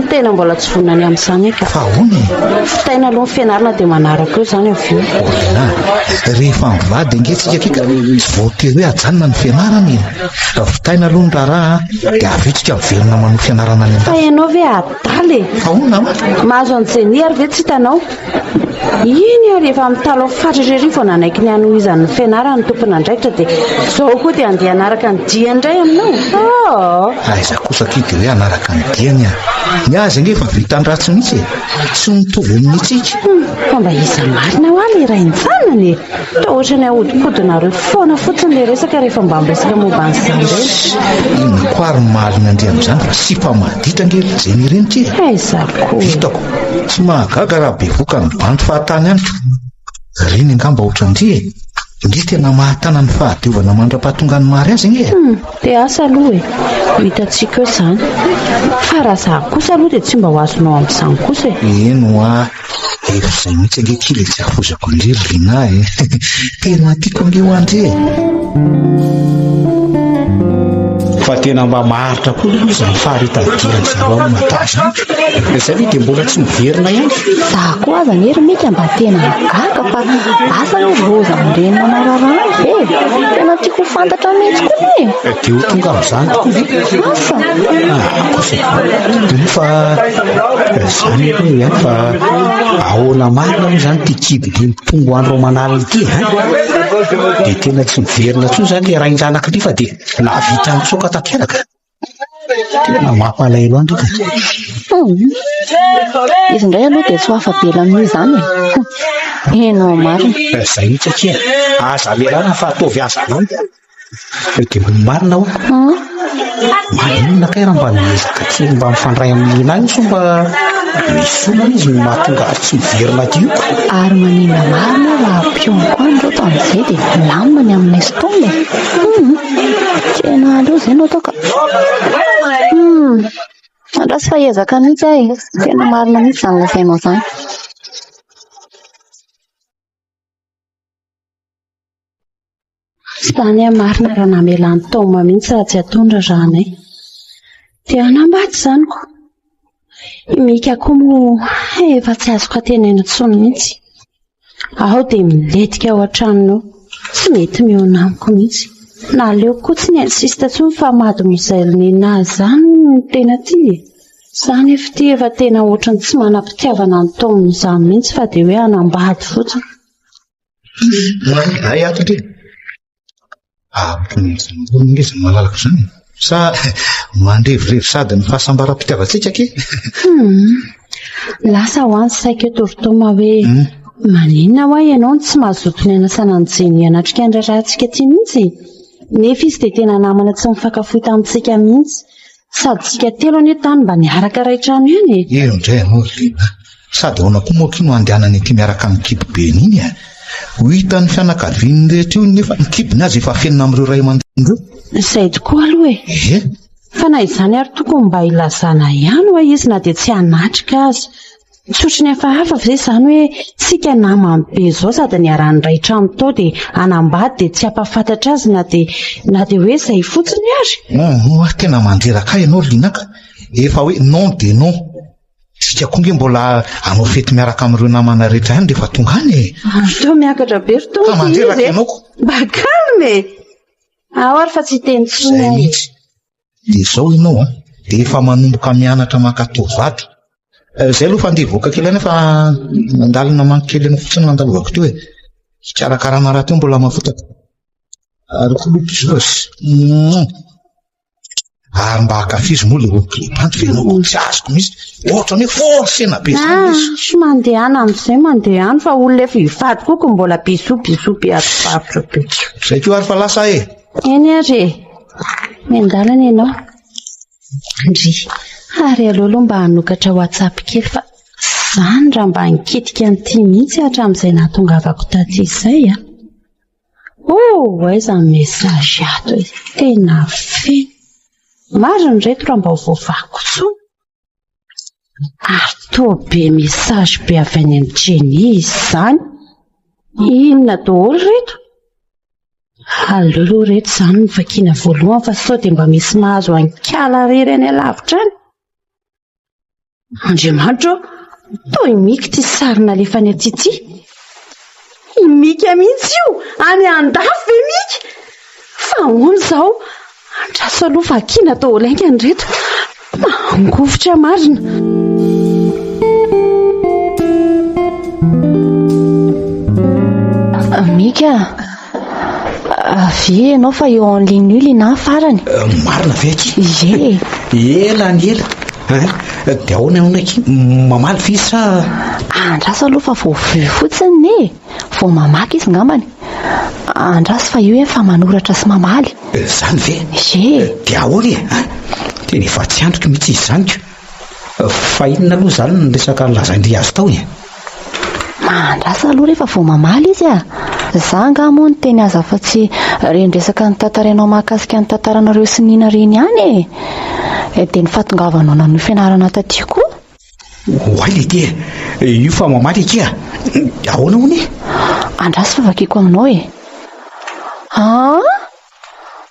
Tena mbola tsy vonany amin'izany eka. Fa ahoana e? Fitaina aloha ny fianarana dia manaraka eo izany avy eo. Rehefa mivady angesika kika tsy voatery hoe ajanona ny fianarana e. Fitaina aloha ny raharaha dia avetsika miverina manao fianarana any fa ianao ve adaly e? Ahoana? Mahazo an'izay ary ve tsy hitanao? Iny ary efa mitalo fatratra vao nanaiky ny anohizan'ny fianarana ny tompony andraikitra dia izao koa dia andeha anaraka ny dia indray aminao. Aiza kosa kidy hoe anaraka ny diany a. Ny azy ange efa vita an-dratsy mihitsy e. Tsy mitovy amin'itsika. Fa mba iza marina ho any iray ny e. Toa ohatra ny ahodikodinareo foana fotsiny le resaka rehefa mba miresaka momba an'izany ireny. Iny koa ary malina andry amin'izany fa sy fa maditra angely izay ireny ty e. Aiza koa. Hitako tsy mahagaga raha bevoaka ny bandy fahatany any. Reny angamba ohatran'ity e. Nge tena mahatana ny fahadiovana mandra-pahatonga ny mary azy nge. Dia asa aloha e. Hitantsika hoe izany. Fa raha za kosa aloha dia tsy mba ho azonao amin'izany kosa e. Eno Izay mihitsy ange kely tsy afozako indray Lina e. Tena tiako ange ho andre. Fa tena mba maharitra koa aloha izany faharetadiana zareo amin'ny matasy. Izay hoe dia mbola tsy miverina ihany. Za koa aza nyery mika mba tena gaga fa asa no loza amin'ireny manararana ve? Tena tiako fantatra mihitsy koa e. Dia ho tonga amin'izany tokoa ve? Asa? Kosa. Fa izany hoe ihany fa ahoana marina moa izany tia kidy mimpongo andro manalina ity dia tena tsy miverina intsony izany ilay rain-janak'ity fa dia navita mitsoka tanteraka. Tena mampalahelo andro ka. Izy indray aloha dia tsy ho afa-bela amin'io izany e. Enao marina. Izay mihitsy atria aza melana fa ataovy aza anao dia marina ho maninona kay raha mba niezaka kely mba mifandray amin'ny azy so mba misy olana izy no mahatonga azy tsy miverina dio. Ary maninona marina raha pionko andro tamin'izay dia milamina ny amin'ny estona. Tena aloha izay no ataoka. Andrasy fa ezaka mihitsy ahy. Tena marina mihitsy izany lazainao izany. Izany marina raha namelany taoma mihitsy raha tsy atondra ranay. Dia anambaty izany ko. Mika koa moa efa tsy azoko atenena intsony mihitsy. Aho dia miletika ao an-tranonao. Tsy mety miona amiko mihitsy. Naleo koa tsy ny insista intsony fa mademoiselle Nina izany no tena tia. Izany efa tia efa tena ohatrany tsy manam-pitiavana ny taominy izany mihitsy fa dia hoe anambady fotsiny. Ay ato ndre. Ampon'izany ngeza malalaka izany. Sa mandrevirevy sady ny fahasambaram-pitiavantsika ke? Lasa ho any saika torotoma hoe maninona ho ianao tsy mazoto ny anasana anjeny anatrika andrarantsika ity mihitsy. Nefa izy dia tena namana tsy mifankafohy tamintsika mihitsy. Sady tsika telo anie tany mba niaraka ray trano ihany e. Eo indray ianao Lina. Sady ahoana koa moa kino andehanany ity miaraka amin'ny kibobe iny a. Ho hitan'ny fianakaviany rehetra io nefa ny kibony azy efa fenina amin'ireo ray aman-dreny. Izay tokoa aloha e. Fa na izany ary tokony mba ilazana ihany ho izy na dia tsy hanatrika azy. Tsotry ny hafahafa fa izany hoe sika namany be izao sady niarany ray trano tao dia anambady dia tsy hampafantatra azy na dia hoe izay fotsiny ary. Tena mandreraka ianao Lina ka. Efa hoe non de non. Sika koa nge mbola hanao fety miaraka amin'ireo namana rehetra ihany rehefa tonga any e. Tao miakatra be fotoana izy. Mandreraka ianao ko. Mba kalme. Ao ary fa tsy teny tsony ahy. Dia izao ianao dia efa manomboka mianatra mankatao vato. Izay aloha fa andeha voaka kely any fa mandalina mankely any fotsiny nandalovako teo e. Hikarakarana raha teo mbola mafotaka. Ary koa lopizosy. Ary mba hakafizy moa le okilipanty fe ianao tsy azoko mihitsy. Ohatrany hoe forsena be izany izy. Sy mandehana amin'izay mandehana fa olona efa hivady koa mbola bisobisoby ato be. Izay koa ary fa lasa e. Eny ary e. Mendalana ianao. Ndry. Ary alolo mba hanokatra WhatsApp kely fa izany raha mba nikitika an'ity mihitsy hatramin'izay nahatongavako taty izay a. Aiza ny mesazy ato e. Tena feno. Marina reto raha mba ho voavako tsony. Ary toa be mesazy be avy any amin'ny Jenny izany. Inona daholo reto? Alolo reto izany ny vakiana voalohany fa sao dia mba misy mahazo ankala rery any alavitra any. Andriamanitra toa imika ity sarina alefa any aty. Imika mihitsy io any andafy ve mika? Fa hono izao andraso aloha vakiana daholo aingany reto. Mangovotra marina. Mika, avy ianao fa eo en ligne io Lina farany. Marina ve aky? Ela ny ela. Dia ahoana ianao aky mamaly fizy sa? Andraso aloha fa vao vy fotsiny e. Vao mamaky izy ngambany. Andraso fa io efa manoratra sy mamaly. Izany ve? Dia ahoana e? Tena efa tsy androko mihitsy izy izany ko. Fa inona aloha izany ny resaka lazaindry azy tao e? Andraso aloha rehefa vao mamaly izy a. Za nga moa ny teny aza fa tsy resaka ny tantarainao mahakasika ny tantaranareo sy Nina reny ihany e. Dia ny fahatongavanao nanao fianarana taty koa. Hoay le dia io fa mamaly kia ahoana hony andrasy favakiako aminao e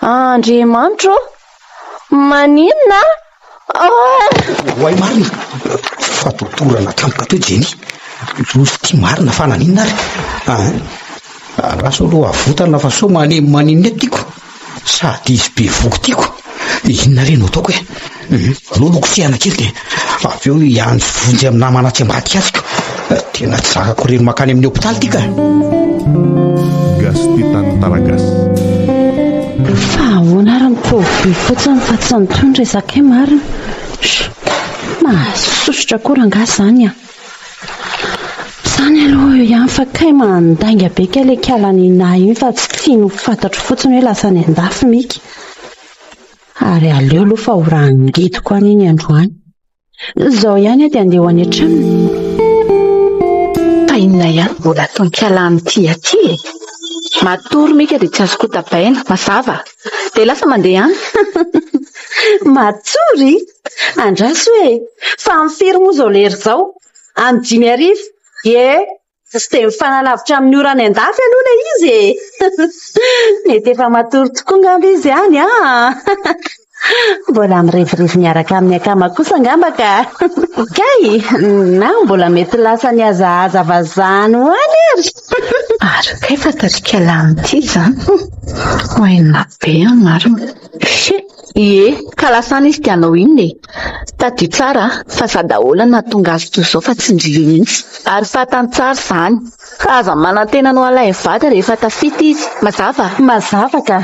Andriamanitra maninona hoay marina fatotorana tampoka teo jeny losy ty marina fa naninona ary andraso aloha avotana fa so maninona tiako sady izy be voko tiako inona reno ataoko loloko fiana kely de avy eo iandro vonjy amin'ny namana tsy ambadika aziko tena tsy zakako reno makany amin'ny hôpitaly tika Gas Titan Taragas. Fa ahoana ary mitovy fotsiny fa tsy nitondra izakay marina mahasosotra koranga zany zany aloha ihany fa kay mandainga be ka le kalany nahy iny fa tsy tiany fantatro fotsiny hoe lasa ny andafy mika ary aleo aloha fa horangitiko an'iny androany zao ihany dia andeha ho any an-tranony fa inona ihany mbola ataon-kalany ty aty matory mika dia tsy azoko tapaina mazava dia lasa mandeha any matsory andraso hoe fa mifiry moa zao lery zao amin'ny 5:00 tsy dia mifanalavitra amin'ny orany andafy aloha le izy mety efa matory tokoa ngamba izy any mbola mirevirivy miaraka amin'ny akama kosa angamba ka kay na mbola mety lasa ny azahaza vazany ho any ary kay fantatrikala ty zany hoaina be marina ka lasana izy tianao inona tadio tsara fa zadaolana tonga azy toy izao fa tsy ndrio mihitsy ary fatany tsara zany ka aza manantena no alay vata rehefa tafita izy mazava ka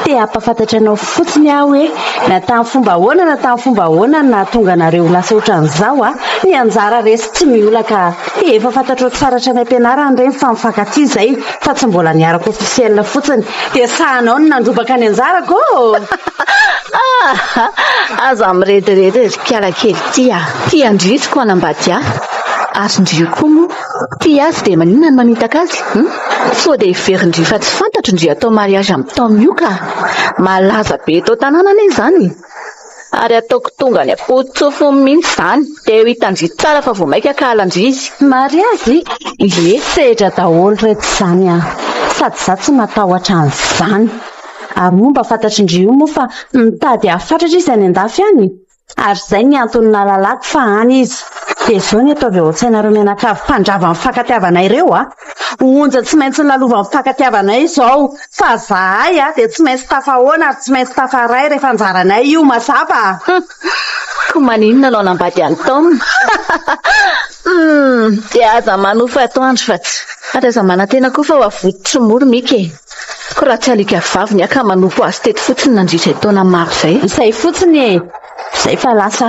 te hampafantatra anao fotsiny aho hoe natany fomba ahoana na tonga nareo lasa ohatran'izao ny anjara resy tsy miola ka efa fantatro tsaratra ny ampianarany ireny fa mifankaty izay fa tsy mbola niarako ofisiel fotsiny dia sahanao ny nandrobaka ny anjarako aza mirediredy kiala kely ty andrisiko anambady ary ndrio koa moa ty azy dia maninona ny manitaka azy sao dia iverindrio fa tsy fantatro ndrio atao mariage amin'ny taomio ka malaza be tao tanàna anie zany ary ataoko tonga ny apotsofony mihitsy zany dia hitandrio tsara fa vao maika ka halandrio izy mariazy sehitra daholo reto zany sady za tsy matahotra an'izany ary momba fantatry ndrio moa fa mitady hafatratra izy any andafy any ary izay ny antony nalalako fa any izy dia zao ny ataovy ao an-tsainareo mianakavy mpandrava amin'ny fankatiavanay ireo onja tsy maintsy nylalova amin'ny fankatiavanay izao fa zahay dia tsy maintsy tafahoana ary tsy maintsy tafaray rehefa anjaranay io mazava ko maninona anao nambady any taona dia aza manofa atoandro fa tsy ary aza manantena koa fa ho avototry moro mika ko raha tsy alika vavy ny aka manopo azy teto fotsiny nandritra taona maro izay fotsiny izay fa lasa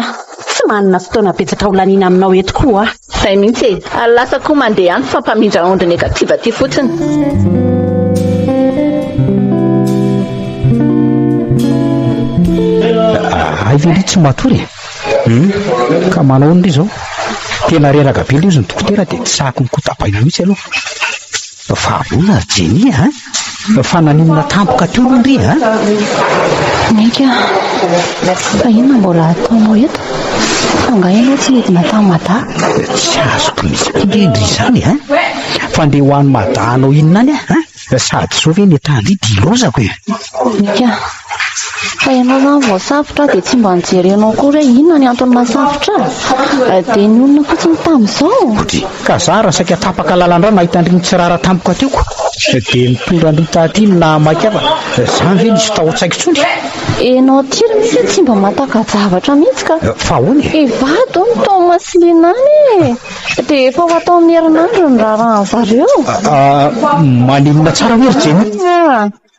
tsy manana fotoana betsaka olaniana aminao eto koa izay mihitsy ary lasa koa mandeha any fa mpamindra ondy negativa ty fotsiny veli tsy matory ka manao ndry zao tena reraka be le izy ny dokotera dia tsy sahako ny kotapaina mihitsy aloha fa avona jeny fa naninona tampoka teo aloha ndry mika fa inona mbola ataonao eto anga ianao tsy mety natao mada tsy azoko mihitsy indrindry izany fa ndeha ho any mada anao inona any sady zao ve netandry dilozako mika fa ianao zany voasafotra dia tsy mba nijerenao koa hoe inona ny antony mahasafotra dia ny olona fotsiny tamin'izao ka za raha saika tapaka lalandra mahita andriny tsy rara tampoka teoko dia mitondra andry taty iny na maikyava zany ve nisy tao tsaiko tsondry enao tiry misy tsy mba mataka zavatra mihitsy ka fa hoany vado ny tao masilinany dia efa ho atao amin'ny herinandro ny raharahany zareo maninona tsara hoery jeny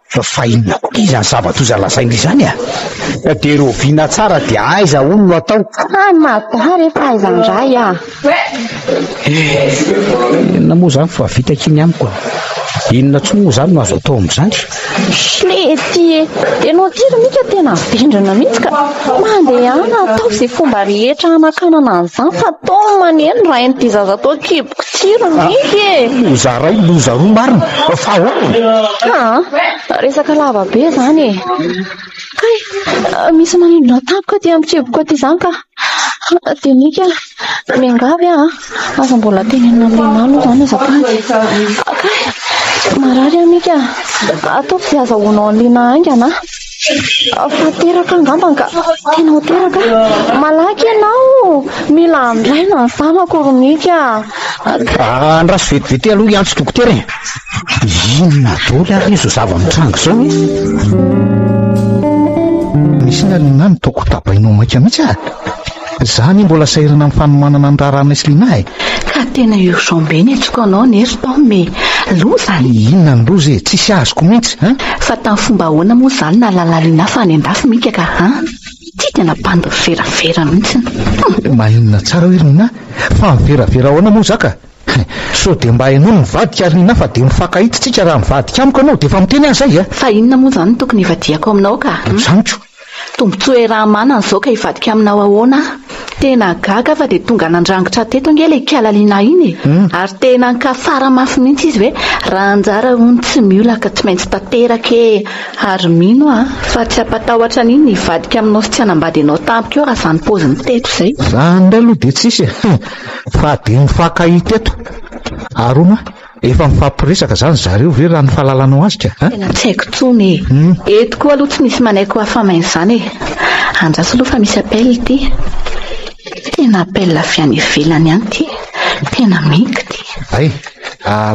fa inona koa izany zava-toza lazainy izany dia roviana tsara dia aiza hono no atao mada rehefa aizandray inona moa zany fa vitakiny amiko inona tsy moa zany no azo atao amin'izany lety dia no tiry mika tena vendrina mihitsy ka mandeha any atao izay fomba rehetra anakanana an'izany fa tao maneno raha enty zaza atao kiboko tiro mika loza ray loza roa marina fa resaka lava be zany kay misy manindona tampoka ty amin'ny treboka ty zany ka dia mika Miangavy aza mbola tenenina amina aloha zany azafady. Marary amika atao tsy azahoanao an'lina aingana fa teraka angamba ka tena ho teraka malaky ianao mila andraina ny zanako romika andraso vetivety aloha iantso dokotera inona daholo ary izo zava-mitrango zao misy na lina ny toko tabainao maika mihitsy zany mbola sairana amin'ny fanomanana ny raharana sy lina ka tena urgent ny atsoka anao nery tao me loza inona ny loza e tsisy azoko mihitsy fa tamin'ny fomba ahoana moa zany na lalalina fa any andafy mika ka ty tena bandy veravera mihitsy maninona tsara hoe Rina fa miveravera ahoana moa zaka so de mba hainao mivadika ary Rina fa de mifankahitsitsika raha mivadika amiko anao de efa miteny an'izay fa inona moa zany tokony hivadiako aminao ka sanitro tombotsoa raha manana zao ka hivadika aminao ahoana tena gaga fa de tonga nandrangitra teto nge le kialalina iny ary tena nkafara mafy mihitsy izy hoe raha anjara hony tsy miolaka tsy maintsy tateraka ary mino fa tsy apatahotra n'iny hivadika aminao sy tsy hanambady anao tampika eo raha zany poziny teto zay zany ndray aloha de tsisy fa de mifankahita eto arona efa mifampiresaka zany zareo ve raha ny fahalalanao azy ka tena tsy haiko tsony eto koa aloha tsy misy manaiko hafamainy zany andraso aloha fa misy appel ty tena appel avy any ivelany ihany ty tena mika ty ay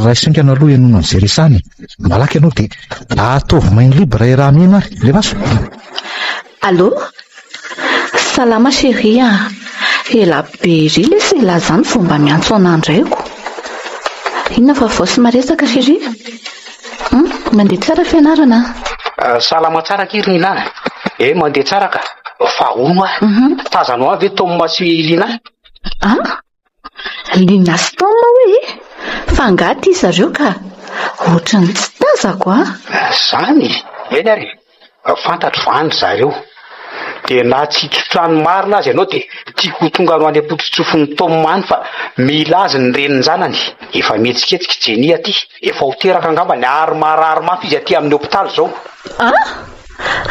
raisingana aloha ianona an'izay resany malaky ianao de ataovy mainy libre raha mino ary le maso allo salama chéri ela be ry le sy ela zany fomba miantso anandraiko inona fa vao sy maresaka chéri mandeha tsara fianarana salama tsara kely Rina mandeha tsara ka fa ono tazanao avy eto masy lina lina sy taona hoe fa ngaty zareo ka ohatrany tsy tazako zany eny ary fantatro vany zareo de na tsy tsotrano marina azy ianao de tiako tonga no any ampototsofon'ny tomany fa mila azy ny reniny zanany efa mihetsiketsika jeny aty efa ho teraka angamba ny ary marary mafy izy aty amin'ny hôpitaly zao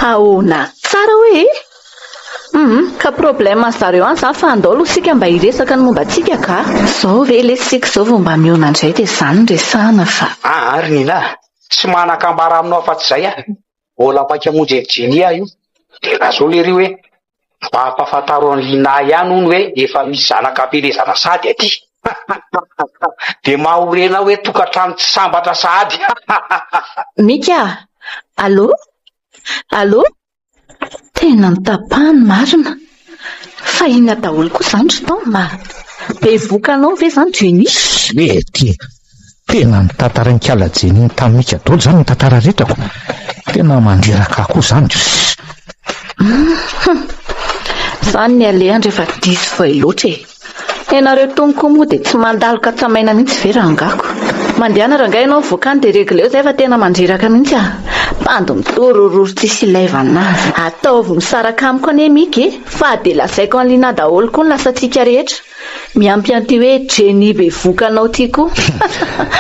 ahoana tsara hoe ka problème zareo any zany fa andao aloha sika mba hiresaka ny momba atsika ka zao ve le sika zao vao mba miona indray de zany resahana fa Rina tsy manakambara aminao afa-tsy zay mbola maika monjy evjenia io de raha zao lery hoe mba hampafantaro ny lina ihany ony hoe efa misy zanakam-pelezana sady aty de mahorena hoe tokantrano tsy sambatra sady mika allo tena nitapahany marina fa inona daholo koa zany trotoma be vokanao ve zany jeny ty tena mitantara ny kiala jeny tamika daholo zany mitantara retrako tena manderaka koa zany zany ny alehandra efa disy voay loatra ianareo tomoko moa de tsy mandaloka tsamaina mihitsy ve rangako mandeana ranga ianao voakany de regleo zay fa tena mandreraka mihitsy bandy mitorororo tsisy ilaivanazy ataovy misaraka amiko ane mika fa de lasaiko an'lina daholo koa ny lasatsika rehetra miampy an'ty hoe jeny be vokanao ty koa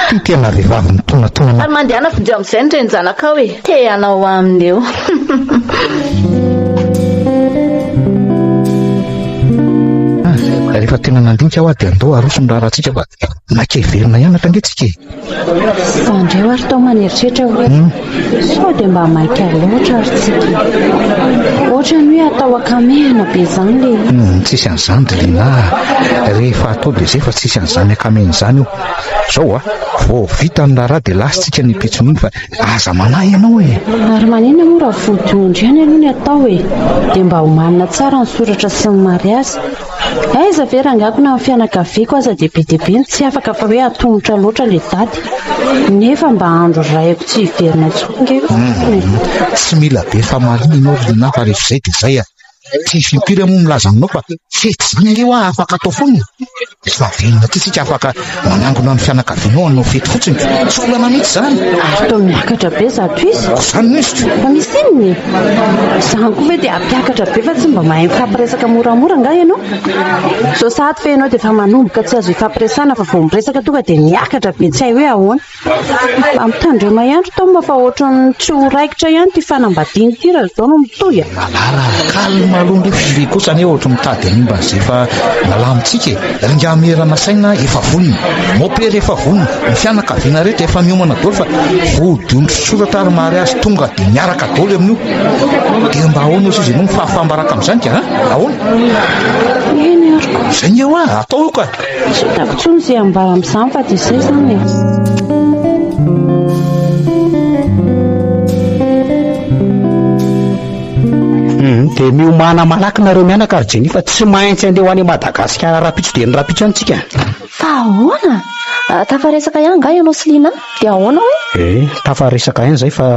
ty tena vehivavy mitonatona ary mandeana vinjy am'izay ny reny zanaka hoe te anao aminy eo rehefa tena nandinika aho de andao arosony raharahantsika fa naka iverina ianatra angetrika fa andreo ary tao maneritrehitra hoe sao de mba maika loatra ary tsika ohatra ny hoe atao akamehana be zany le tsisy an'izany de lina rehefa atao de zay fa tsisy an'izany akamehana zany io zao vao vita ny raharaha de lasytsika ny pitsoniny fa aza manahy ianao ary manina moa raha vodondry ihany aloha ny atao de mba homanina tsara ny soratra sy ny mariazy aiza ve rangako na amin'ny fianakaviako aza de be ny tsy afaka fa hoe atongotra loatra le dady nefa mba andro raiko tsy hiverina tsonge tsy mila be fa malina ianao Rina fa rehefa zay de zay tsy fimpiry moa milaza aminao fa fety zany angeo afaka atao foany fa venina ty tsika afaka manangona ny fianakavianao anao fety fotsiny tsy olana mihitsy zany ary tao miakatra be zato izy zany misy fa misy inony zany koa ve de ampiakatra be fa tsy mba mahay mifampiresaka moramora nga ianao zao sady fe ianao de fa manomboka tsy azo ifampiresana fa vao miresaka tonga de niakatra be tsy hay hoe ahoana amitandreo mahandro tao fa ohatrany tsy ho raikitra ihany ty fanambadiany ty raha zao no mitoy malara kalma aloha firy kosa ny ohatra mitady animba zay fa nalamitsika ringamerana saina efa vonina mopera efa vonina ny fianakaviana rehetra efa miomana daholo fa vodondro soratra ary mahary azy tonga dia miaraka daholo amin'io dia mba ahoana ozy izy no mifahafambaraka amin'izany ka ahoana eny ariko zay ny eo atao io ka tsy hitako tsony zay ambara amin'izany fa dia izay zany dia miomana malaky nareo mianaka ary jeny fa tsy maintsy andeha ho any Madagasikara rapitso dia ny rapitso antsika fa ahoana tafaresaka ihany nga ianao sy Lina dia ahoana hoe tafaresaka ihany zay fa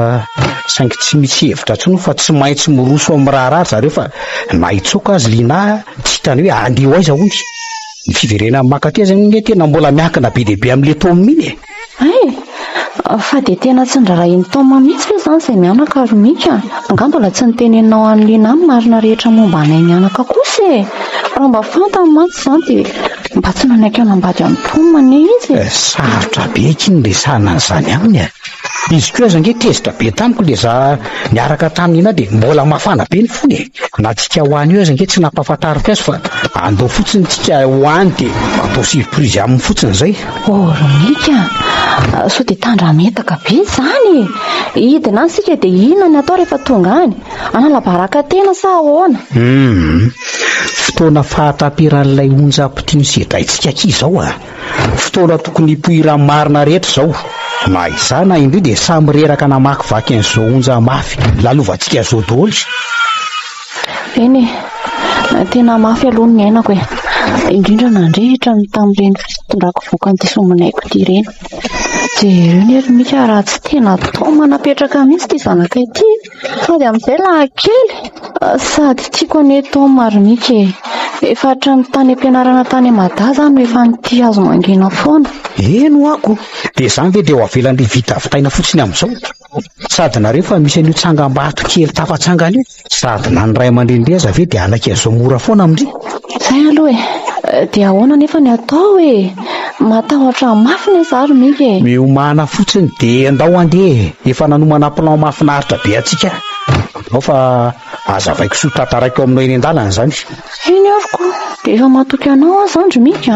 saingy tsy misy hevitra tsony fa tsy maintsy miroso amin'ny raharary zareo fa na hitsoka azy Lina tsy hitany hoe andeho aiza hony ny fiverena makaty zany ny tena mbola miankina be dia be amin'le taoma miny fa dia tena tsy ndrarahin'ny taoma mihitsy ve zany izay mianaka ary mika nga mbola tsy niteneninao any Lina ny marina rehetra momba anay mianaka kosa raha mba fantany mantsy zany dia mba tsy nanaiky anambady amin'ny taomany izy sarotra be kiny resahana an'izany aminy izy koa aza nge tezitra be tamiko le za niaraka taminy ina dia mbola mafana be ny fony na tsika hoany io aza nge tsy nampahafantariko azy fa andao fotsiny tsika hoany dia atao surprise amin'ny fotsiny zay mika so dia tandrametaka be zany hidina any sika dia inona ny atao rehefa tonga any analabaraka tena sa ahoana fotoana fahataperan'ilay onjam-pitiny sedraintsika ky zao fotoana tokony hipoiran'ny marina rehetra zao na izana indrio dia samy reraka namakivaky an'izao onja mafy lalovantsika zao daholo eny tena mafy aloha ny ainako indrindra nandrehitra ny tamin'ireny fitondrako vokany ty somonaiko ty ireny dia ireo ny ery mika raha tsy tena taoma napetraka mihitsy ty zanaka ity fa dia amin'izay lahankely sady tiako ane taoma ary mika efa hatrany tany ampianarana tany Mada zany efa nity azo mangina foana eno ako dia zany ve dia ho avelan'le vita avitaina fotsiny amin'izao sady nareo fa misy an'io tsangam-bato kely tafatsangana io sady na ny ray aman-dreny aza ve dia anaka azo mora foana amindry zay aloha dia ahoana nefa ny atao matahotra mafy ny zary mika miomana fotsiny dia andao andeha efa nanomana plan mahafinaritra be atsika ao fa azavaiko soa tantaraiko aminao eny an-dalana zany eny ariko dia efa matoky anao azy andry mika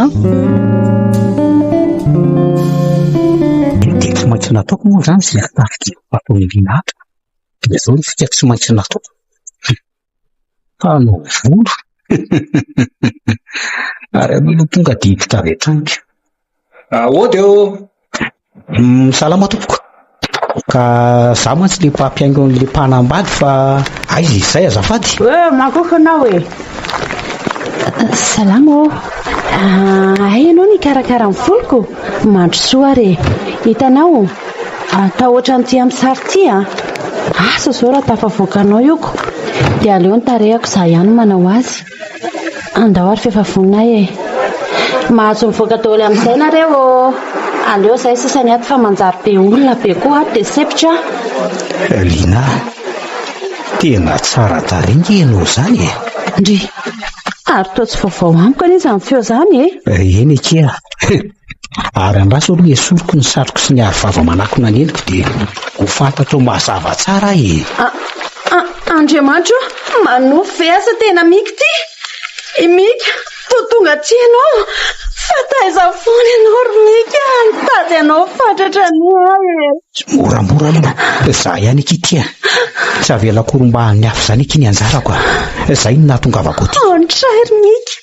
dia tsy maintsy nataoko moa zany sy atafika ataony Linahatra dia zao ny fika tsy maintsy nataoko fa no volo ary amino tonga diditra rehetranika ahoana eo salama tompoko ka za mantsy le mpampiaingo an'le mpanambady fa aiza izay azafady makoko anao salama ianao ny karakara amin'ny voloko mandrosoa re hitanao atao ohatra n'ity amin'ny sary ty asa zao raha tafavoakanao ioko dia aleo ny tarehako za ihany manao azy andao ary fefavonay mahazo mivoaka daholo amin'izay nareo aleo zay sasany aty fa manjary be olona be koa aty dia sepitra Lina tena tsara taringa ianao zany ndry ary toa tsy vaovao amiko anizy amin'ny feo zany eny ekia ary andraso aloha esoroko ny satroko sy ny ary vava manakona ny eniko dia ho fantatro mazava tsara Andriamanitra manofy asa tena mika ty mika tonga tsy ianao fa taiza foana ianao ry mika nitady ianao fatratra ny moramora aloha za ihany ikitya tsy avela koromba ny afo zany ikiny anjarako zay no nahatongavako ty antrairy mika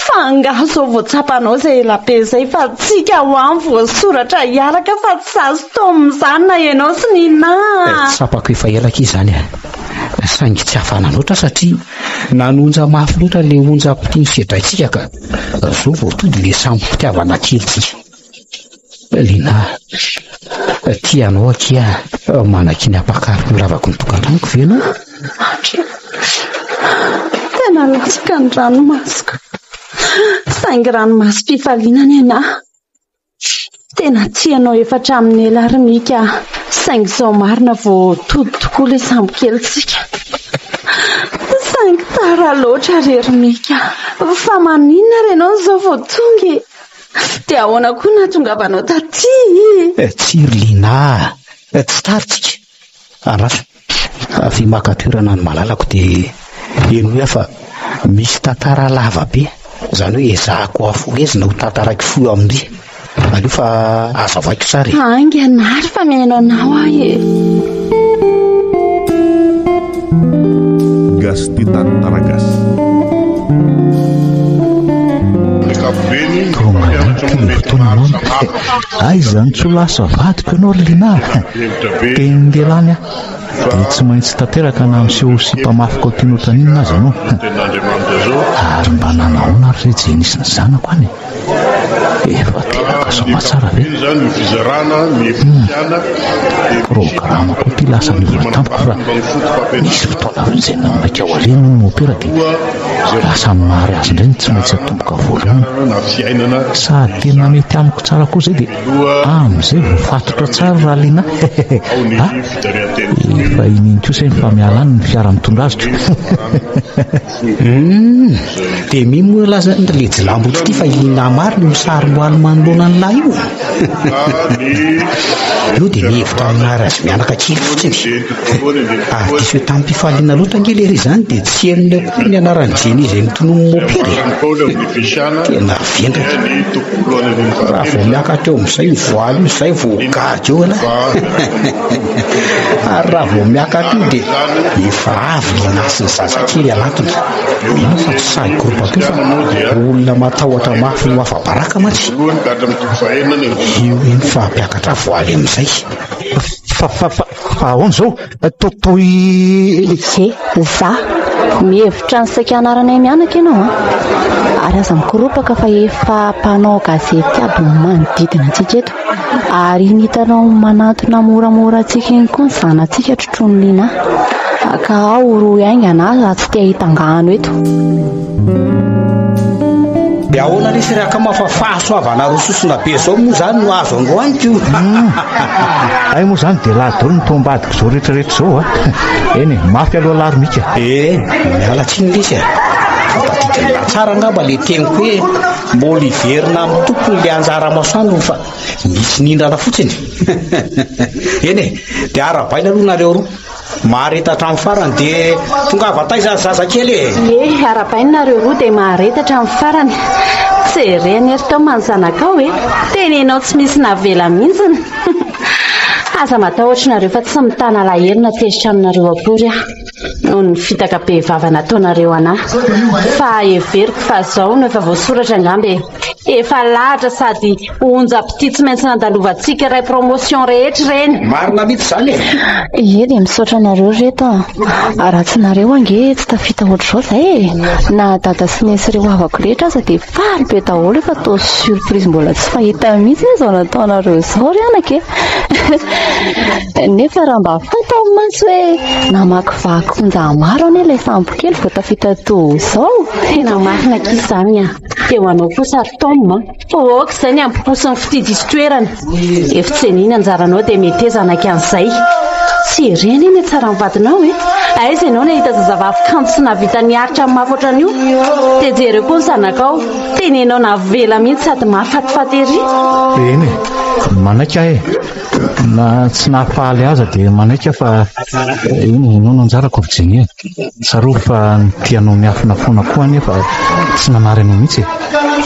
fa angazo voatsapanao zay elabe zay fa tsika ho any voasoratra hiaraka fa tsy zazo taomin'izany na ianao sy nina tsapako efa elaka izy zany saingy tsy hafana loatra satria nanonja mafy loatra le onjam-pitiny sedraintsika ka zao voatody le samby fitiavana kelitsika Lina tianao akia manaky ny ampakariko ny ravako ny tokantranoko ve anao tena latsaka ny ranomasoko saingy ranomasy fifalinana ianahy tena tianao efa hatramin'ny ela ary mika saingy zao marina vao tody tokoa le sambo kelitsika saingy tara loatra rery mika fa maninona renao zao vao tonga dia ahoana koa nahatongavanao taty tsiry Lina tsy taritsika andraso avy makatoerana ny malalako dia eno hoe fa misy tantara lava be zany hoe ezahako afoezina ho tantaraiky fo amindry aleo fa azavaiko tsara anganary fa miainao anao ahy Gasty Tantaragas. Ay zany tsy ho lasa vadiko ianao Lina tendelany dia tsy maintsy tanteraka na miseho sy mpamafika tiano taninina azy ianao ary mba nanaona ry rejenisy ny zanako any efa teraka somatsara ve programako ty lasa nivoatampoko fa misy fotoana amin'izay namonaka ao aleny no mopera dia lasa mary azy indray tsy maintsy atomboka voalohany sady tena mety amiko tsara koa zay dia amin'izay voafatotra tsara raha Lina efa ininy kosa ny famialany ny fiara mitondra azoko dia mimo laza nylejy lambotra ty fa ina mary no misary moaly manoloana ny lahy io dia mihevitra aminary azy mianaka kely fotsiny ary disy hoe tamin'ny mpifaliana loatra angely ery zany dia tsy henona koa ny anarany jeny izay mitonomy mopery tena vendraka raha vao miakatra eo amin'izay voaly io zay voagady eo ala ary raha vao miakatra io dia efa avy Lina sy ny zazakely anatiny ino fa tsy sahy koropako io fa olona matahotra mafy no afabaraka matsy io eny fa mpiakatra voaly amin'izay fa ahoana zao toy ze za mihevitra ny sakianaranay mianaka ianao ary aza mikoropaka fa efa mpanao gazety aby manodidina antsika eto ary nitanao manatona moramora antsika iny koa ny zanantsika trotrony Lina ka ao roa aingana tsy tia hitangano eto dia ahoana resy raka mafafahasoavana rososona be zao moa zany no azo androaniko ay moa zany dia lahadolo ny tombadiko zao rehetrarehetra zao eny mafy aloha laromika miala tsiny lesy fatadidina tsara angamba le teniko hoe mbola iverina amin'ny tompony le anjara masoandro fa misy nindrana fotsiny eny dia arabaina aloha nareo roa maharetatra amin'ny farany dia tonga avatay zany zazakely arabainareo roa dia maharetatra amin'ny farany tsy reny ery tao manozanakao tenenao tsy misy navela mihitsiny aza matahotrareo fa tsy mitana laherina tezitra aminareo akory noho ny fitaka be vavana ataonareo anahy fa everiko fa zao no efa voasoratra angambe efa lahatra sady onjam-pity tsy maintsy nandalovantsika ray promotion rehetra reny marina mihitsy zany dia misaotra nareo reto raha tsy nareo ange tsy tafita ohatr'izao zay na dada sy nesy ireo havako rehetra aza dia faly be daholo efa tao surprise mbola tsy fahita mihitsy zao nataonareo zao ry anake nefa raha mba fatao mantsy hoe namakivaky onja maro ane ilay sambokely vao tafita to zao tena marina kisa zany dia ho anao kosa ary tomma oka izay ny ampikosiny fitidis-toerana efitseniny anjaranao dia mety ezanaka an'izay tsy reny eny tsara mivadinao aiza ianao nahita zazavavy kanto sy navita niaritra amin'ny mafotra an'io dia jereo koa ny zanakao tenenao navela mihitsy sady mahafatifaty ery eny manaika na tsy nahafaly aza dia manaika fa iny inao no anjarako vijeny tsaroa fa tianao miafina foana koa anefa tsy nanary anao mihitsy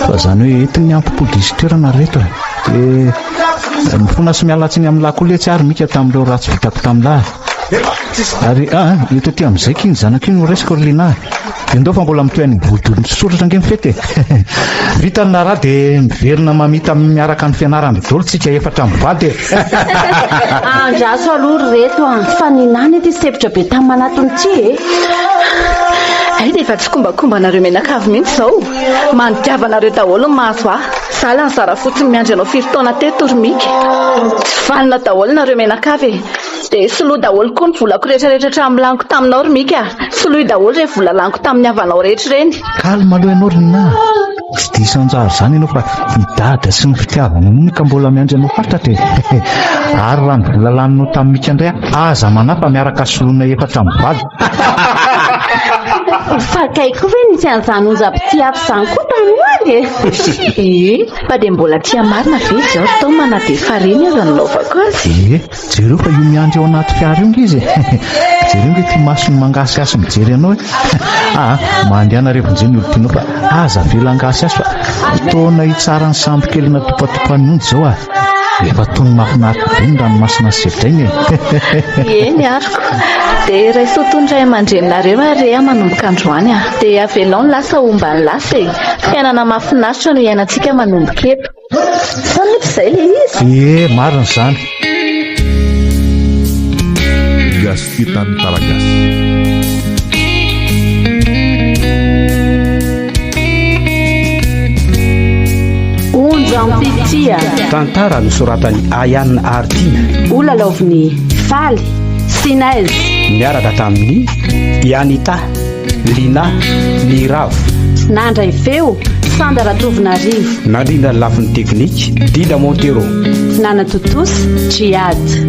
fa zany hoe entiny ny ampipodisy-toerana rehetra dia mifona sy mialatsiny amin'ny lahy koa le tsy ary mika tamin'ireo ratsy vitako tamin'lahy ary eto ty amin'izay kiny zanako iny no resaka Lina dia ndao fa mbola mitoy any bolidoliny sosoratra ange mifety vita ny naraha dia miverina mamita miaraka ny fianarany dolo tsika efatra mivady andraso aloha reto fa ninany ty sepitra be tamin'ny manatony ty ay dia efa tsy kombakombanareo menakavy mihitsy zao manodiavanareo daholo ny mahazo zala ny zara fotsiny miandry anao firitaona teto toromika tsy valina daholo nareo menakavy dia soloa daholo koa ny volako rehetrarehetra hatramin'ny laniko taminao romika soloy daholo ray vola laniko tamin'ny havanao rehetra reny kalma aloha ianao Lina tsy diso anjaro zany ianao fa hidada sy ny fitiavana nony ka mbola miandry anao fatratra ary raha ny vola laninao tamin'ny mika indray aza manafa miaraka soloana efatra mivady fa kaiko ve nisy an'izany onjam-pity afy zany koa tanoaly fa dia mbola tia marina ve zao tao manabe fareny aza nanaovako azy jereo fa io miandry ao anaty fiara io nge izy jereo hoe ty masony mangasyasy mijery anao mandeana rehevinjeny olontianao fa aza velangasy asy fa fotoana hitsara ny sambo kely natopatopan'onjy zao efa tony mafinaritra be ny ranomasina sedrainy eny ariko dia raisotondray aman-drenonareo ary manomboka androany dia avelao ny lasa omba ny lasa fiainana mafinaritra no iainantsika manomboka eto sanepizay le izy marina izany Gaspitan Taragas. Onjam-pitia tantara nosoratany Ayana Artina olalaoviny Faly Sinaizy miaraka tamin'ny Yanita Lina Liravo nandray feo Sandra Trovinarivo nandrindra ny lafin'ny teknika Dida Montero Nana Totosi Triady